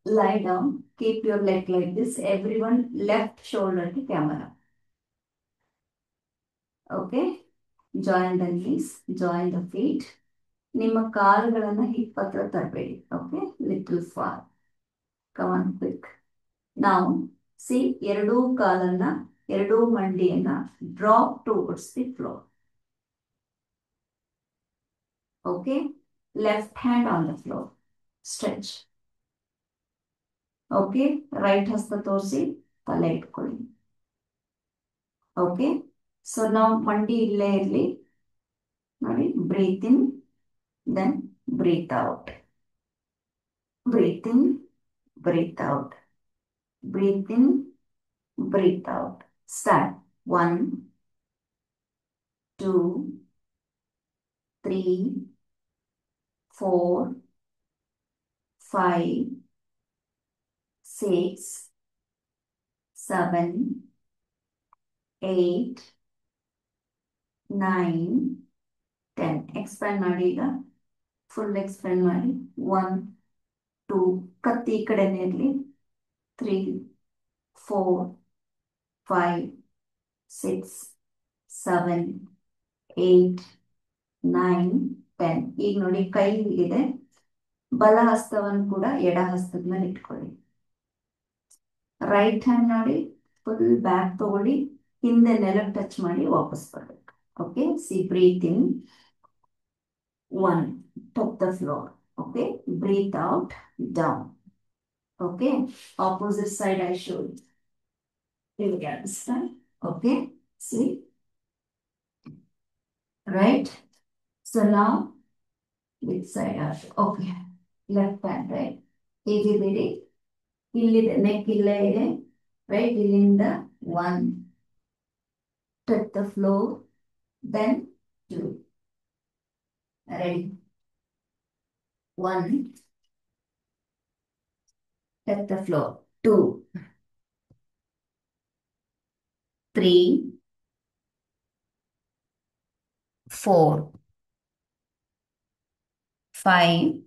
lie down. Keep your leg like this. Everyone, left shoulder to camera. Okay? Join the knees. Join the feet. ನಿಮ್ಮ ಕಾಲುಗಳನ್ನ hip ಹತ್ರ ತರಬೇಡಿ. Okay? Little far. Come on quick. ನಾವು ಎರಡೂ ಕಾಲನ್ನ, ಎರಡೂ ಮಂಡಿಯನ್ನ drop towards the floor. Okay? Left hand on the floor. Stretch. Okay? Right ಹಸ್ತ ತೋರಿಸಿ ತಲೆ ಇಟ್ಕೊಳ್ಳಿ. ಓಕೆ? ಸೊ ನಾವು ಮಂಡಿ ಇಲ್ಲೇ ಇರಲಿ ನೋಡಿ. Breathe in, then breathe out. Breathe in, breathe out. Breathe in, breathe out. Start. 1, 2, 3, 4, 5, 6, 7, 8, 9, 10. Expand ಮಾಡಿ ಈಗ. ಫುಲ್ ಎಕ್ಸ್ಪ್ಯಾಂಡ್ ಮಾಡಿ. 1, 2, ಕತ್ತಿ ಈ ಕಡೆನೇ ಇರಲಿ. 3, 4, 5, 6, 7, 8, 9, 10. ಈಗ ನೋಡಿ ಕೈ ಹೀಗಿದೆ. ಬಲ ಹಸ್ತವನ್ನು ಕೂಡ ಎಡ ಹಸ್ತದ ಮೇಲೆ ಇಟ್ಕೊಳ್ಳಿ. ರೈಟ್ ಹ್ಯಾಂಡ್ ನೋಡಿ ಫುಲ್ ಬ್ಯಾಕ್ ತಗೊಳ್ಳಿ, ಹಿಂದೆ ನೆಲಕ್ಕೆ ಟಚ್ ಮಾಡಿ ವಾಪಸ್ ಬರ್ಬೇಕು. Okay? See breathe in, 1, touch the floor. Okay, breathe out, down. Okay, opposite side I showed. You will understand. Okay, see, right? So now, which side are okay, left hand, right? ಹೇಗಿದ್ದೀರಿ ಇಲ್ಲಿದೆ neck ಇಲ್ಲೇ ಇದೆ right ಇಲ್ಲಿಂದ 1 touch the floor then 2 ready 1 touch the floor 2 3 4 5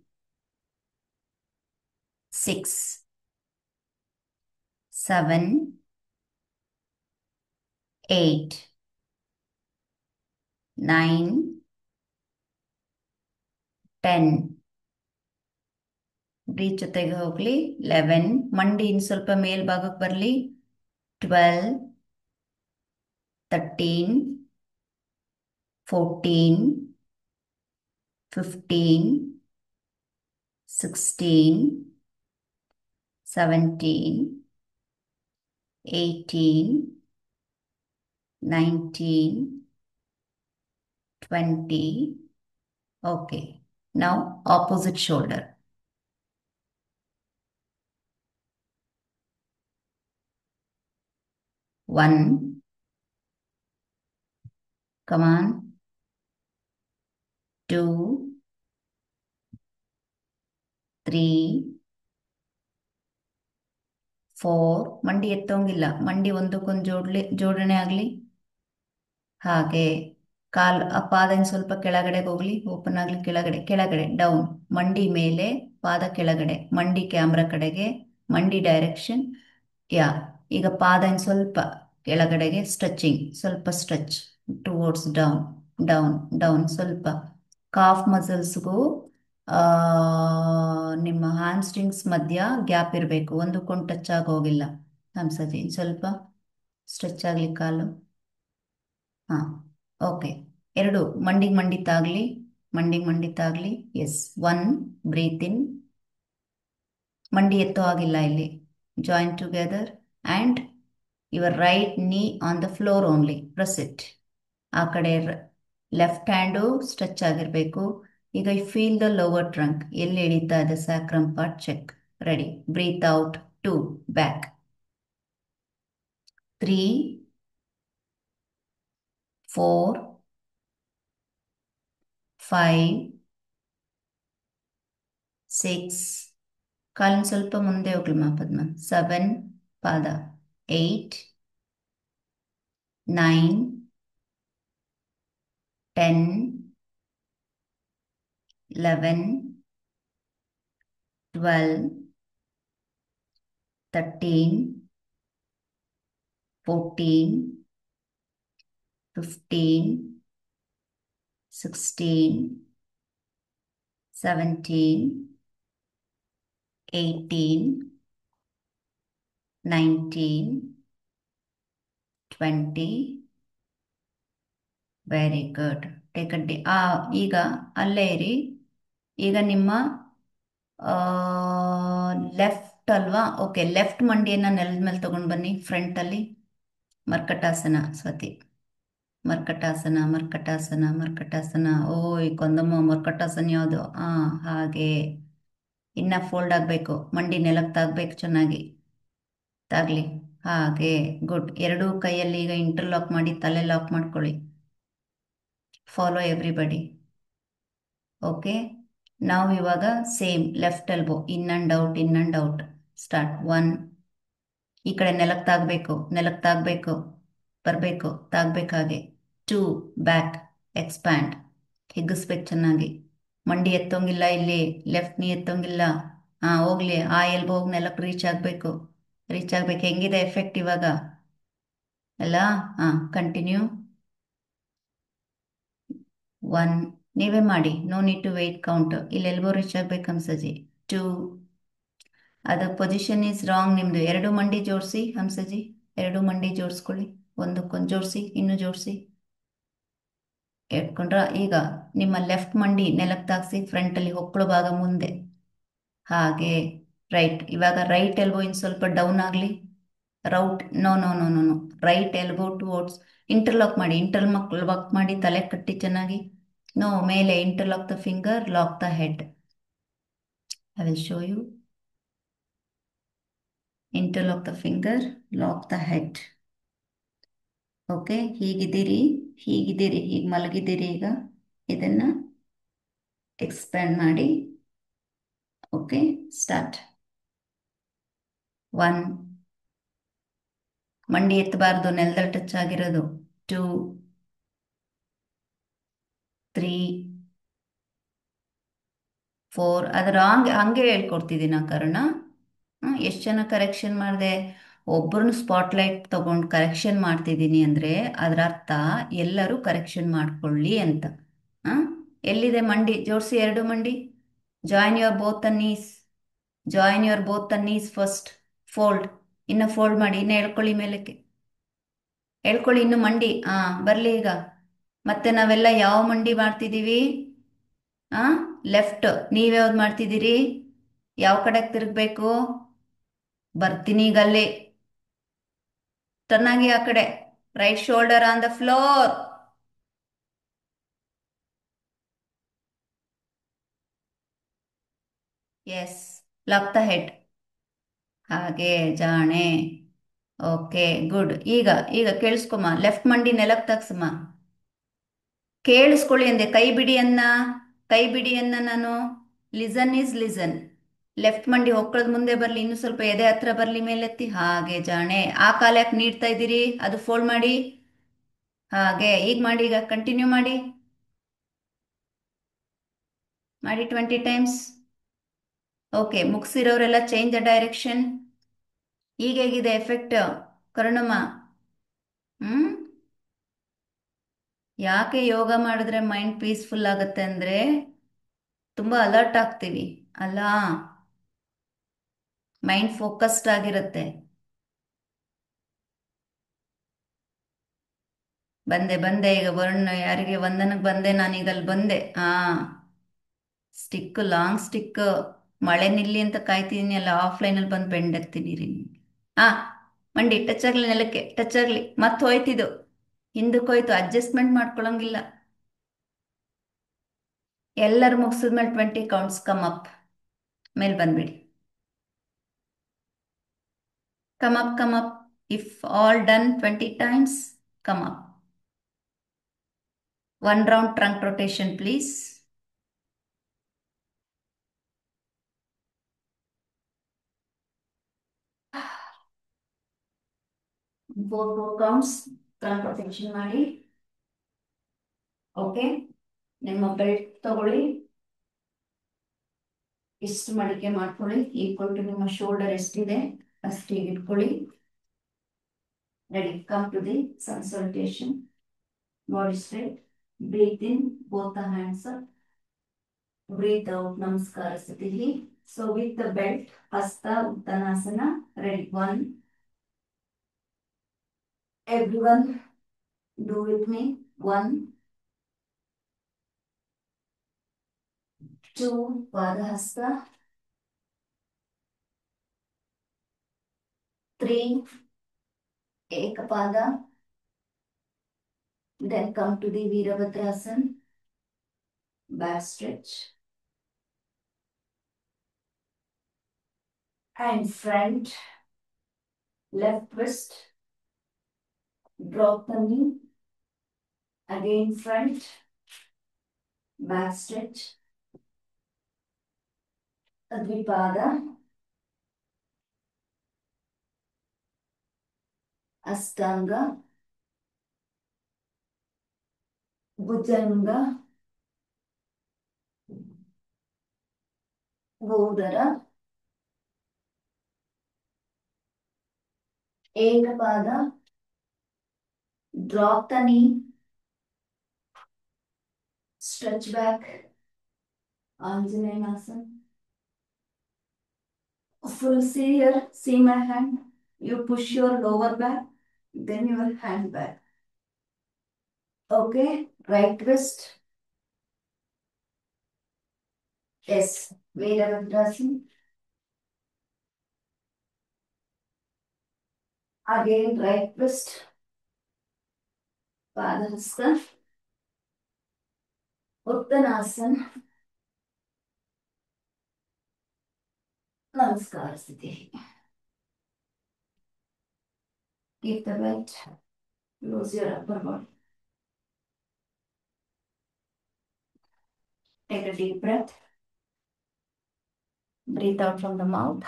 6 7 8 9 10 breathe ಜೊತೆಗೆ ಹೋಗ್ಲಿ 11 ಮಂಡಿ ಇನ್ನು ಸ್ವಲ್ಪ ಮೇಲ್ಭಾಗಕ್ಕೆ ಬರಲಿ 12 13 14 15 16 17 18 19 20 okay now opposite shoulder 1 come on 2 3 4 ಮಂಡಿ ಎತ್ತೋಂಗಿಲ್ಲ ಮಂಡಿ ಒಂದಕ್ಕೊಂದು ಜೋಡಣೆ ಆಗಲಿ ಹಾಗೆ ಪಾದ ಸ್ವಲ್ಪ ಕೆಳಗಡೆಗೆ ಹೋಗ್ಲಿ ಓಪನ್ ಆಗಲಿ ಕೆಳಗಡೆ ಕೆಳಗಡೆ ಡೌನ್ ಮಂಡಿ ಮೇಲೆ ಪಾದ ಕೆಳಗಡೆ ಮಂಡಿ ಕ್ಯಾಮ್ರಾ ಕಡೆಗೆ ಮಂಡಿ ಡೈರೆಕ್ಷನ್ ಯಾ ಈಗ ಪಾದ ಸ್ವಲ್ಪ ಕೆಳಗಡೆಗೆ ಸ್ಟ್ರೆಚಿಂಗ್ ಸ್ವಲ್ಪ stretch towards down down down ಸ್ವಲ್ಪ ಕಾಫ್ ಮಸಲ್ಸ್ಗೂ ನಿಮ್ಮ ಹ್ಯಾಮ್ ಸ್ಟ್ರಿಂಗ್ಸ್ ಮಧ್ಯ ಗ್ಯಾಪ್ ಇರಬೇಕು ಒಂದಕ್ಕೊಂದು ಟಚ್ ಆಗೋಗಿಲ್ಲ ಹಂಸಜಿ ಸ್ವಲ್ಪ ಸ್ಟ್ರೆಚ್ ಆಗಲಿ ಕಾಲು ಹಾಂ ಓಕೆ ಎರಡು ಮಂಡಿ ತಾಗಲಿ ಮಂಡಿ ತಾಗಲಿ ಎಸ್ 1 ಬ್ರೀತ್ ಇನ್ ಮಂಡಿ ಎತ್ತೋ ಆಗಿಲ್ಲ ಇಲ್ಲಿ join together and your right knee on the floor only press it ಆ ಕಡೆ ಲೆಫ್ಟ್ ಹ್ಯಾಂಡು ಸ್ಟ್ರೆಚ್ ಆಗಿರಬೇಕು ಈಗ I feel the lower trunk ಎಲ್ಲಿ ಎಳೀತಾ ಇದೆ sacrum part check ready breathe out 2 back 3 4 5 6 ಕಾಲಿನ ಸ್ವಲ್ಪ ಮುಂದೆ ಹೋಗ್ಲಿ ಪದ್ಮ 7 ಪಾದ 8 9 10 11 12 13 14 15 16 17 18 19 20 ವೆರಿ ಗುಡ್ ಟೇಕ್ ಈಗ ಅಲ್ಲೇ ಇರಿ ಈಗ ನಿಮ್ಮ ಲೆಫ್ಟ್ ಅಲ್ವಾ ಓಕೆ ಲೆಫ್ಟ್ ಮಂಡಿಯನ್ನು ನೆಲದ ಮೇಲೆ ತಗೊಂಡು ಬನ್ನಿ ಫ್ರಂಟಲ್ಲಿ ಮರ್ಕಟಾಸನ ಸ್ವತಿ ಮರ್ಕಟಾಸನ ಮರ್ಕಟಾಸನ ಮರ್ಕಟಾಸನ ಓಯ್ ಕೊಂದಮ್ಮ ಮರ್ಕಟಾಸನ ಯಾವುದು ಹಾಗೆ ಇನ್ನ ಫೋಲ್ಡ್ ಆಗಬೇಕು ಮಂಡಿ ನೆಲಕ್ಕೆ ತಾಗಬೇಕು ಚೆನ್ನಾಗಿ ತಾಗಲಿ ಹಾಗೆ ಗುಡ್ ಎರಡೂ ಕೈಯಲ್ಲಿ ಈಗ ಇಂಟರ್ಲಾಕ್ ಮಾಡಿ ತಲೆ ಲಾಕ್ ಮಾಡ್ಕೊಳ್ಳಿ ಫಾಲೋ ಎವ್ರಿಬಡಿ ಓಕೆ ನಾವು ಇವಾಗ same left elbow in and out start 1 ಈ ಕಡೆ ನೆಲಕ್ಕೆ ತಾಗಬೇಕು ಬರಬೇಕು ತಾಗಬೇಕಾಗೆ 2 ಬ್ಯಾಕ್ ಎಕ್ಸ್ಪ್ಯಾಂಡ್ ಹಿಗ್ಗಿಸ್ಬೇಕು ಚೆನ್ನಾಗಿ ಮಂಡಿ ಎತ್ತೋಂಗಿಲ್ಲ ಇಲ್ಲಿ ಲೆಫ್ಟ್ ನೀ ಎತ್ತೋಂಗಿಲ್ಲ ಹೋಗ್ಲಿ ಆ ಎಲ್ಬೋ ಹೋಗಿ ನೆಲಕ್ಕೆ ರೀಚ್ ಆಗಬೇಕು ಹೆಂಗಿದೆ ಎಫೆಕ್ಟ್ ಇವಾಗ ಅಲ್ಲ ಕಂಟಿನ್ಯೂ 1 ನೀವೇ ಮಾಡಿ no need to wait count ಇಲ್ಲಿ ಎಲ್ಬೋ ರೀಚ್ ಆಗ್ಬೇಕು ಹಂಸಜಿ 2 ಅದು ಪೊಸಿಷನ್ ಈಸ್ ರಾಂಗ್ ನಿಮ್ದು ಎರಡು ಮಂಡಿ ಜೋಡಿಸಿ ಹಂಸಜಿ ಎರಡು ಮಂಡಿ ಜೋಡಿಸ್ಕೊಳ್ಳಿ ಒಂದಕ್ಕೊಂದು ಜೋಡಿಸಿ ಇನ್ನೂ ಜೋಡಿಸಿ ಇಟ್ಕೊಂಡ್ರ ಈಗ ನಿಮ್ಮ ಲೆಫ್ಟ್ ಮಂಡಿ ನೆಲಕ್ಕೆ ತಾಗಿಸಿ ಫ್ರಂಟಲ್ಲಿ ಹೊಕ್ಕಳು ಭಾಗ ಮುಂದೆ ಹಾಗೆ ರೈಟ್. ಇವಾಗ ರೈಟ್ ಎಲ್ಬೋ ಇನ್ನು ಸ್ವಲ್ಪ ಡೌನ್ ಆಗಲಿ. Right no no no no no right elbow towards interlock ಮಾಡಿ. ಇಂಟರ್ಲಾಕ್ ಮಾಡಿ ತಲೆ ಕಟ್ಟಿ ಚೆನ್ನಾಗಿ. ನೋ ಮೇಲೆ interlock the finger, lock the head. I will show you. Interlock the finger, lock the head. Okay, ಹೀಗಿದ್ದೀರಿ, ಹೀಗಿದ್ದೀರಿ, ಹೀಗೆ ಮಲಗಿದ್ದೀರಿ. ಈಗ ಇದನ್ನ ಎಕ್ಸ್ಪ್ಯಾಂಡ್ ಮಾಡಿ. Okay, start. 1, ಮಂಡಿ ಎತ್ತಬಾರ್ದು, ನೆಲದಲ್ಲಿ ಟಚ್ ಆಗಿರೋದು. 2, 3, 4. ಅದರ ಹಂಗೆ ಹೇಳ್ಕೊಡ್ತಿದ್ದೀನಿ ಆ ಕಾರಣ. ಎಷ್ಟು ಜನ ಕರೆಕ್ಷನ್ ಮಾಡಿದೆ? ಒಬ್ಬರನ್ನು ಸ್ಪಾಟ್ಲೈಟ್ ತಗೊಂಡು ಕರೆಕ್ಷನ್ ಮಾಡ್ತಿದ್ದೀನಿ ಅಂದರೆ ಅದರ ಅರ್ಥ ಎಲ್ಲರೂ ಕರೆಕ್ಷನ್ ಮಾಡ್ಕೊಳ್ಳಿ ಅಂತ. ಎಲ್ಲಿದೆ ಮಂಡಿ? ಜೋಡಿಸಿ ಎರಡು ಮಂಡಿ. Join your both the knees. Join your both the knees first. Fold. ಇನ್ನು ಫೋಲ್ಡ್ ಮಾಡಿ, ಇನ್ನು ಎಳ್ಕೊಳ್ಳಿ ಮೇಲಕ್ಕೆ. ಎಳ್ಕೊಳ್ಳಿ ಇನ್ನು ಮಂಡಿ. ಬರಲಿ ಈಗ. ಮತ್ತೆ ನಾವೆಲ್ಲ ಯಾವ ಮಂಡಿ ಮಾಡ್ತಿದ್ದೀವಿ? ಲೆಫ್ಟ್. ನೀವ್ಯಾವ್ದು ಮಾಡ್ತಿದ್ದೀರಿ? ಯಾವ ಕಡೆಗೆ ತಿರುಗಬೇಕು? ಬರ್ತೀನಿ ಈಗ ಅಲ್ಲಿ. ಟರ್ನ್ ಆಗಿ ಆ ಕಡೆ. Right shoulder on the floor. Yes, lock the head. ಹಾಗೆ ಜಾಣೆ. Okay, good. ಈಗ ಈಗ ಕೇಳಿಸ್ಕೊಮ್ಮ. ಲೆಫ್ಟ್ ಮಂಡಿ ನೆಲಕ್ಕೆ ತಗ್ಸಮ್ಮ. ಕೇಳಿಸ್ಕೊಳ್ಳಿ ಅಂದೆ. ಕೈ ಬಿಡಿ ಅನ್ನ, ಕೈ ಬಿಡಿ ಅನ್ನ ನಾನು. Listen is listen. ಲೆಫ್ಟ್ ಮಂಡಿ ಹೊಕ್ಕಳದ ಮುಂದೆ ಬರಲಿ, ಇನ್ನು ಸ್ವಲ್ಪ ಎದೆ ಹತ್ರ ಬರಲಿ, ಮೇಲೆತ್ತಿ. ಹಾಗೆ ಜಾಣೆ. ಆ ಕಾಲ ಯಾಕೆ ನೀಡ್ತಾ ಇದ್ದೀರಿ? ಅದು ಫೋಲ್ಡ್ ಮಾಡಿ. ಹಾಗೆ ಈಗ ಮಾಡಿ. ಈಗ ಕಂಟಿನ್ಯೂ ಮಾಡಿ. ಮಾಡಿ 20 ಟೈಮ್ಸ್. ಓಕೆ, ಮುಗಿಸಿರೋರೆಲ್ಲ ಚೇಂಜ್ ದ ಡೈರೆಕ್ಷನ್. ಈಗ ಹೇಗಿದೆ ಎಫೆಕ್ಟ್ ಕರ್ಣಮ್ಮ? ಹ್ಮ್ ಯಾಕೆ ಯೋಗ ಮಾಡಿದ್ರೆ ಮೈಂಡ್ ಪೀಸ್ಫುಲ್ ಆಗುತ್ತೆ ಅಂದರೆ ತುಂಬ ಅಲರ್ಟ್ ಆಗ್ತೀವಿ ಅಲ್ಲ, ಮೈಂಡ್ ಫೋಕಸ್ಡ್ ಆಗಿರುತ್ತೆ. ಬಂದೆ ಬಂದೆ ಈಗ ವರುಣ್ ಯಾರಿಗೆ ವಂದನಕ್ಕೆ ಬಂದೆ ನಾನೀಗ ಅಲ್ಲಿ ಬಂದೆ. Stick, long stick. ಮಳೆ ನಿಲ್ಲಿ ಅಂತ ಕಾಯ್ತಿದ್ದೀನಿ ಅಲ್ಲ, ಆಫ್ಲೈನಲ್ಲಿ ಬಂದು ಬೆಂಡಕ್ತೀನಿ ರೀ ನಿಮಗೆ. ಹಾ, ಮಂಡಿ ಟಚ್ ಆಗಲಿ, ನೆಲಕ್ಕೆ ಟಚ್ ಆಗಲಿ. ಮತ್ತೆ ಹೋಯ್ತಿದ್ದು, ಹಿಂದಕ್ಕೆ ಹೋಯ್ತು. ಅಡ್ಜಸ್ಟ್ಮೆಂಟ್ ಮಾಡ್ಕೊಳಂಗಿಲ್ಲ. ಎಲ್ಲರೂ ಮುಗಿಸಿದ್ಮೇಲೆ 20 ಕೌಂಟ್ಸ್. Come up. ಮೇಲೆ ಬಂದ್ಬಿಡಿ. Come up, come up. If all done 20 times, come up. 1 round trunk rotation please. Four counts trunk rotation ಮಾಡಿ. ಓಕೆ, ನಿಮ್ಮ ಬೆಲ್ಟ್ ತಗೊಳ್ಳಿ. ಇಷ್ಟು ಮಡಿಕೆ ಮಾಡ್ಕೊಳ್ಳಿ. ಈಕ್ವಲ್ ಟು ನಿಮ್ಮ ಶೋಲ್ಡರ್ ಎಷ್ಟಿದೆ ಅಷ್ಟಿಗೆ ಇಟ್ಕೊಳ್ಳಿ. Ready, come to the consultation. Body straight. Breathe in, both the hands up. Breathe out, Namaskara Stiti. So with the belt, Hasta Uttanasana. Ready, 1. Everyone do with me. 1, 2, Padahasta. 3, Ekapada. Then come to the Virabhadrasana. Back stretch. And front. Left wrist. Drop the knee. Again front. Back stretch. Advipada. Astanga. Bhujanga. Godara. Ekapada. Drop the knee. Stretch back. Anjaneyasana. Full see here. See my hand. You push your lower back. Then your hand back. Okay, right wrist. Yes, Veeravandrasana. Again, right wrist. Padahasta. Uttanasana. Namaskar Sthiti. Keep the belt. Close your upper body. Take a deep breath. Breathe out from the mouth.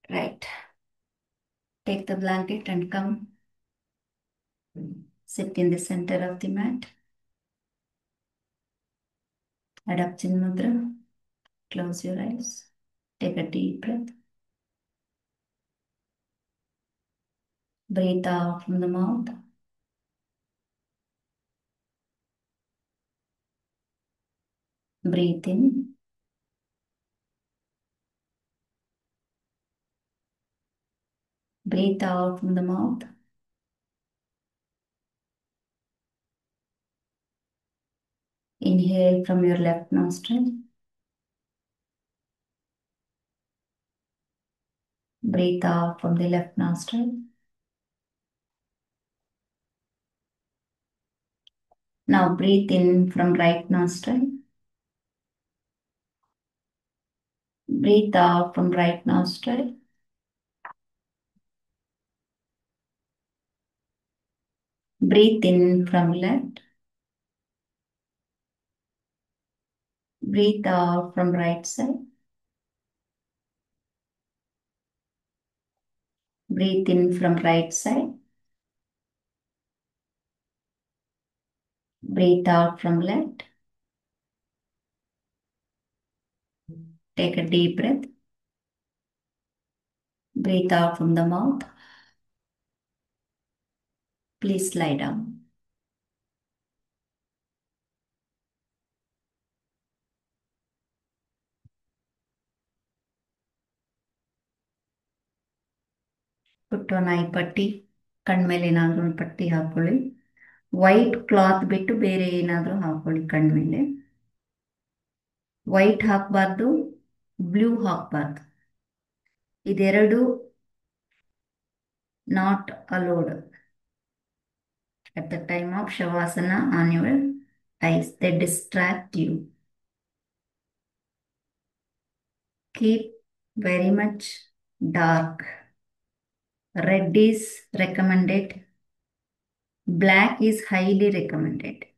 Right. Take the blanket and come. Sit in the center of the mat. Adapta Chin Mudra. Close your eyes. Take a deep breath. Breathe out from the mouth. Breathe in. Breathe out from the mouth. Inhale from your left nostril. Breathe out from the left nostril. Now breathe in from right nostril. Breathe out from right nostril. Breathe in from left. Breathe out from right side. Breathe in from right side. Breathe out from left. Take a deep breath. Breathe out from the mouth. Please lie down. Put on eye ಪಟ್ಟಿ ಕಣ್ಮೇಲೆ ಏನಾದರೂ ಒಂದು ಪಟ್ಟಿ ಹಾಕೊಳ್ಳಿ. White cloth ಬಿಟ್ಟು ಬೇರೆ ಏನಾದರೂ ಹಾಕೊಳ್ಳಿ ಕಣ್ಮೇಲೆ. White ಹಾಕಬಾರ್ದು, ಬ್ಲೂ ಹಾಕಬಾರ್ದು. ಇದೆರಡು not allowed at the time of Shavasana on your eyes. They distract you. Keep very much dark. Red is recommended. Black is highly recommended.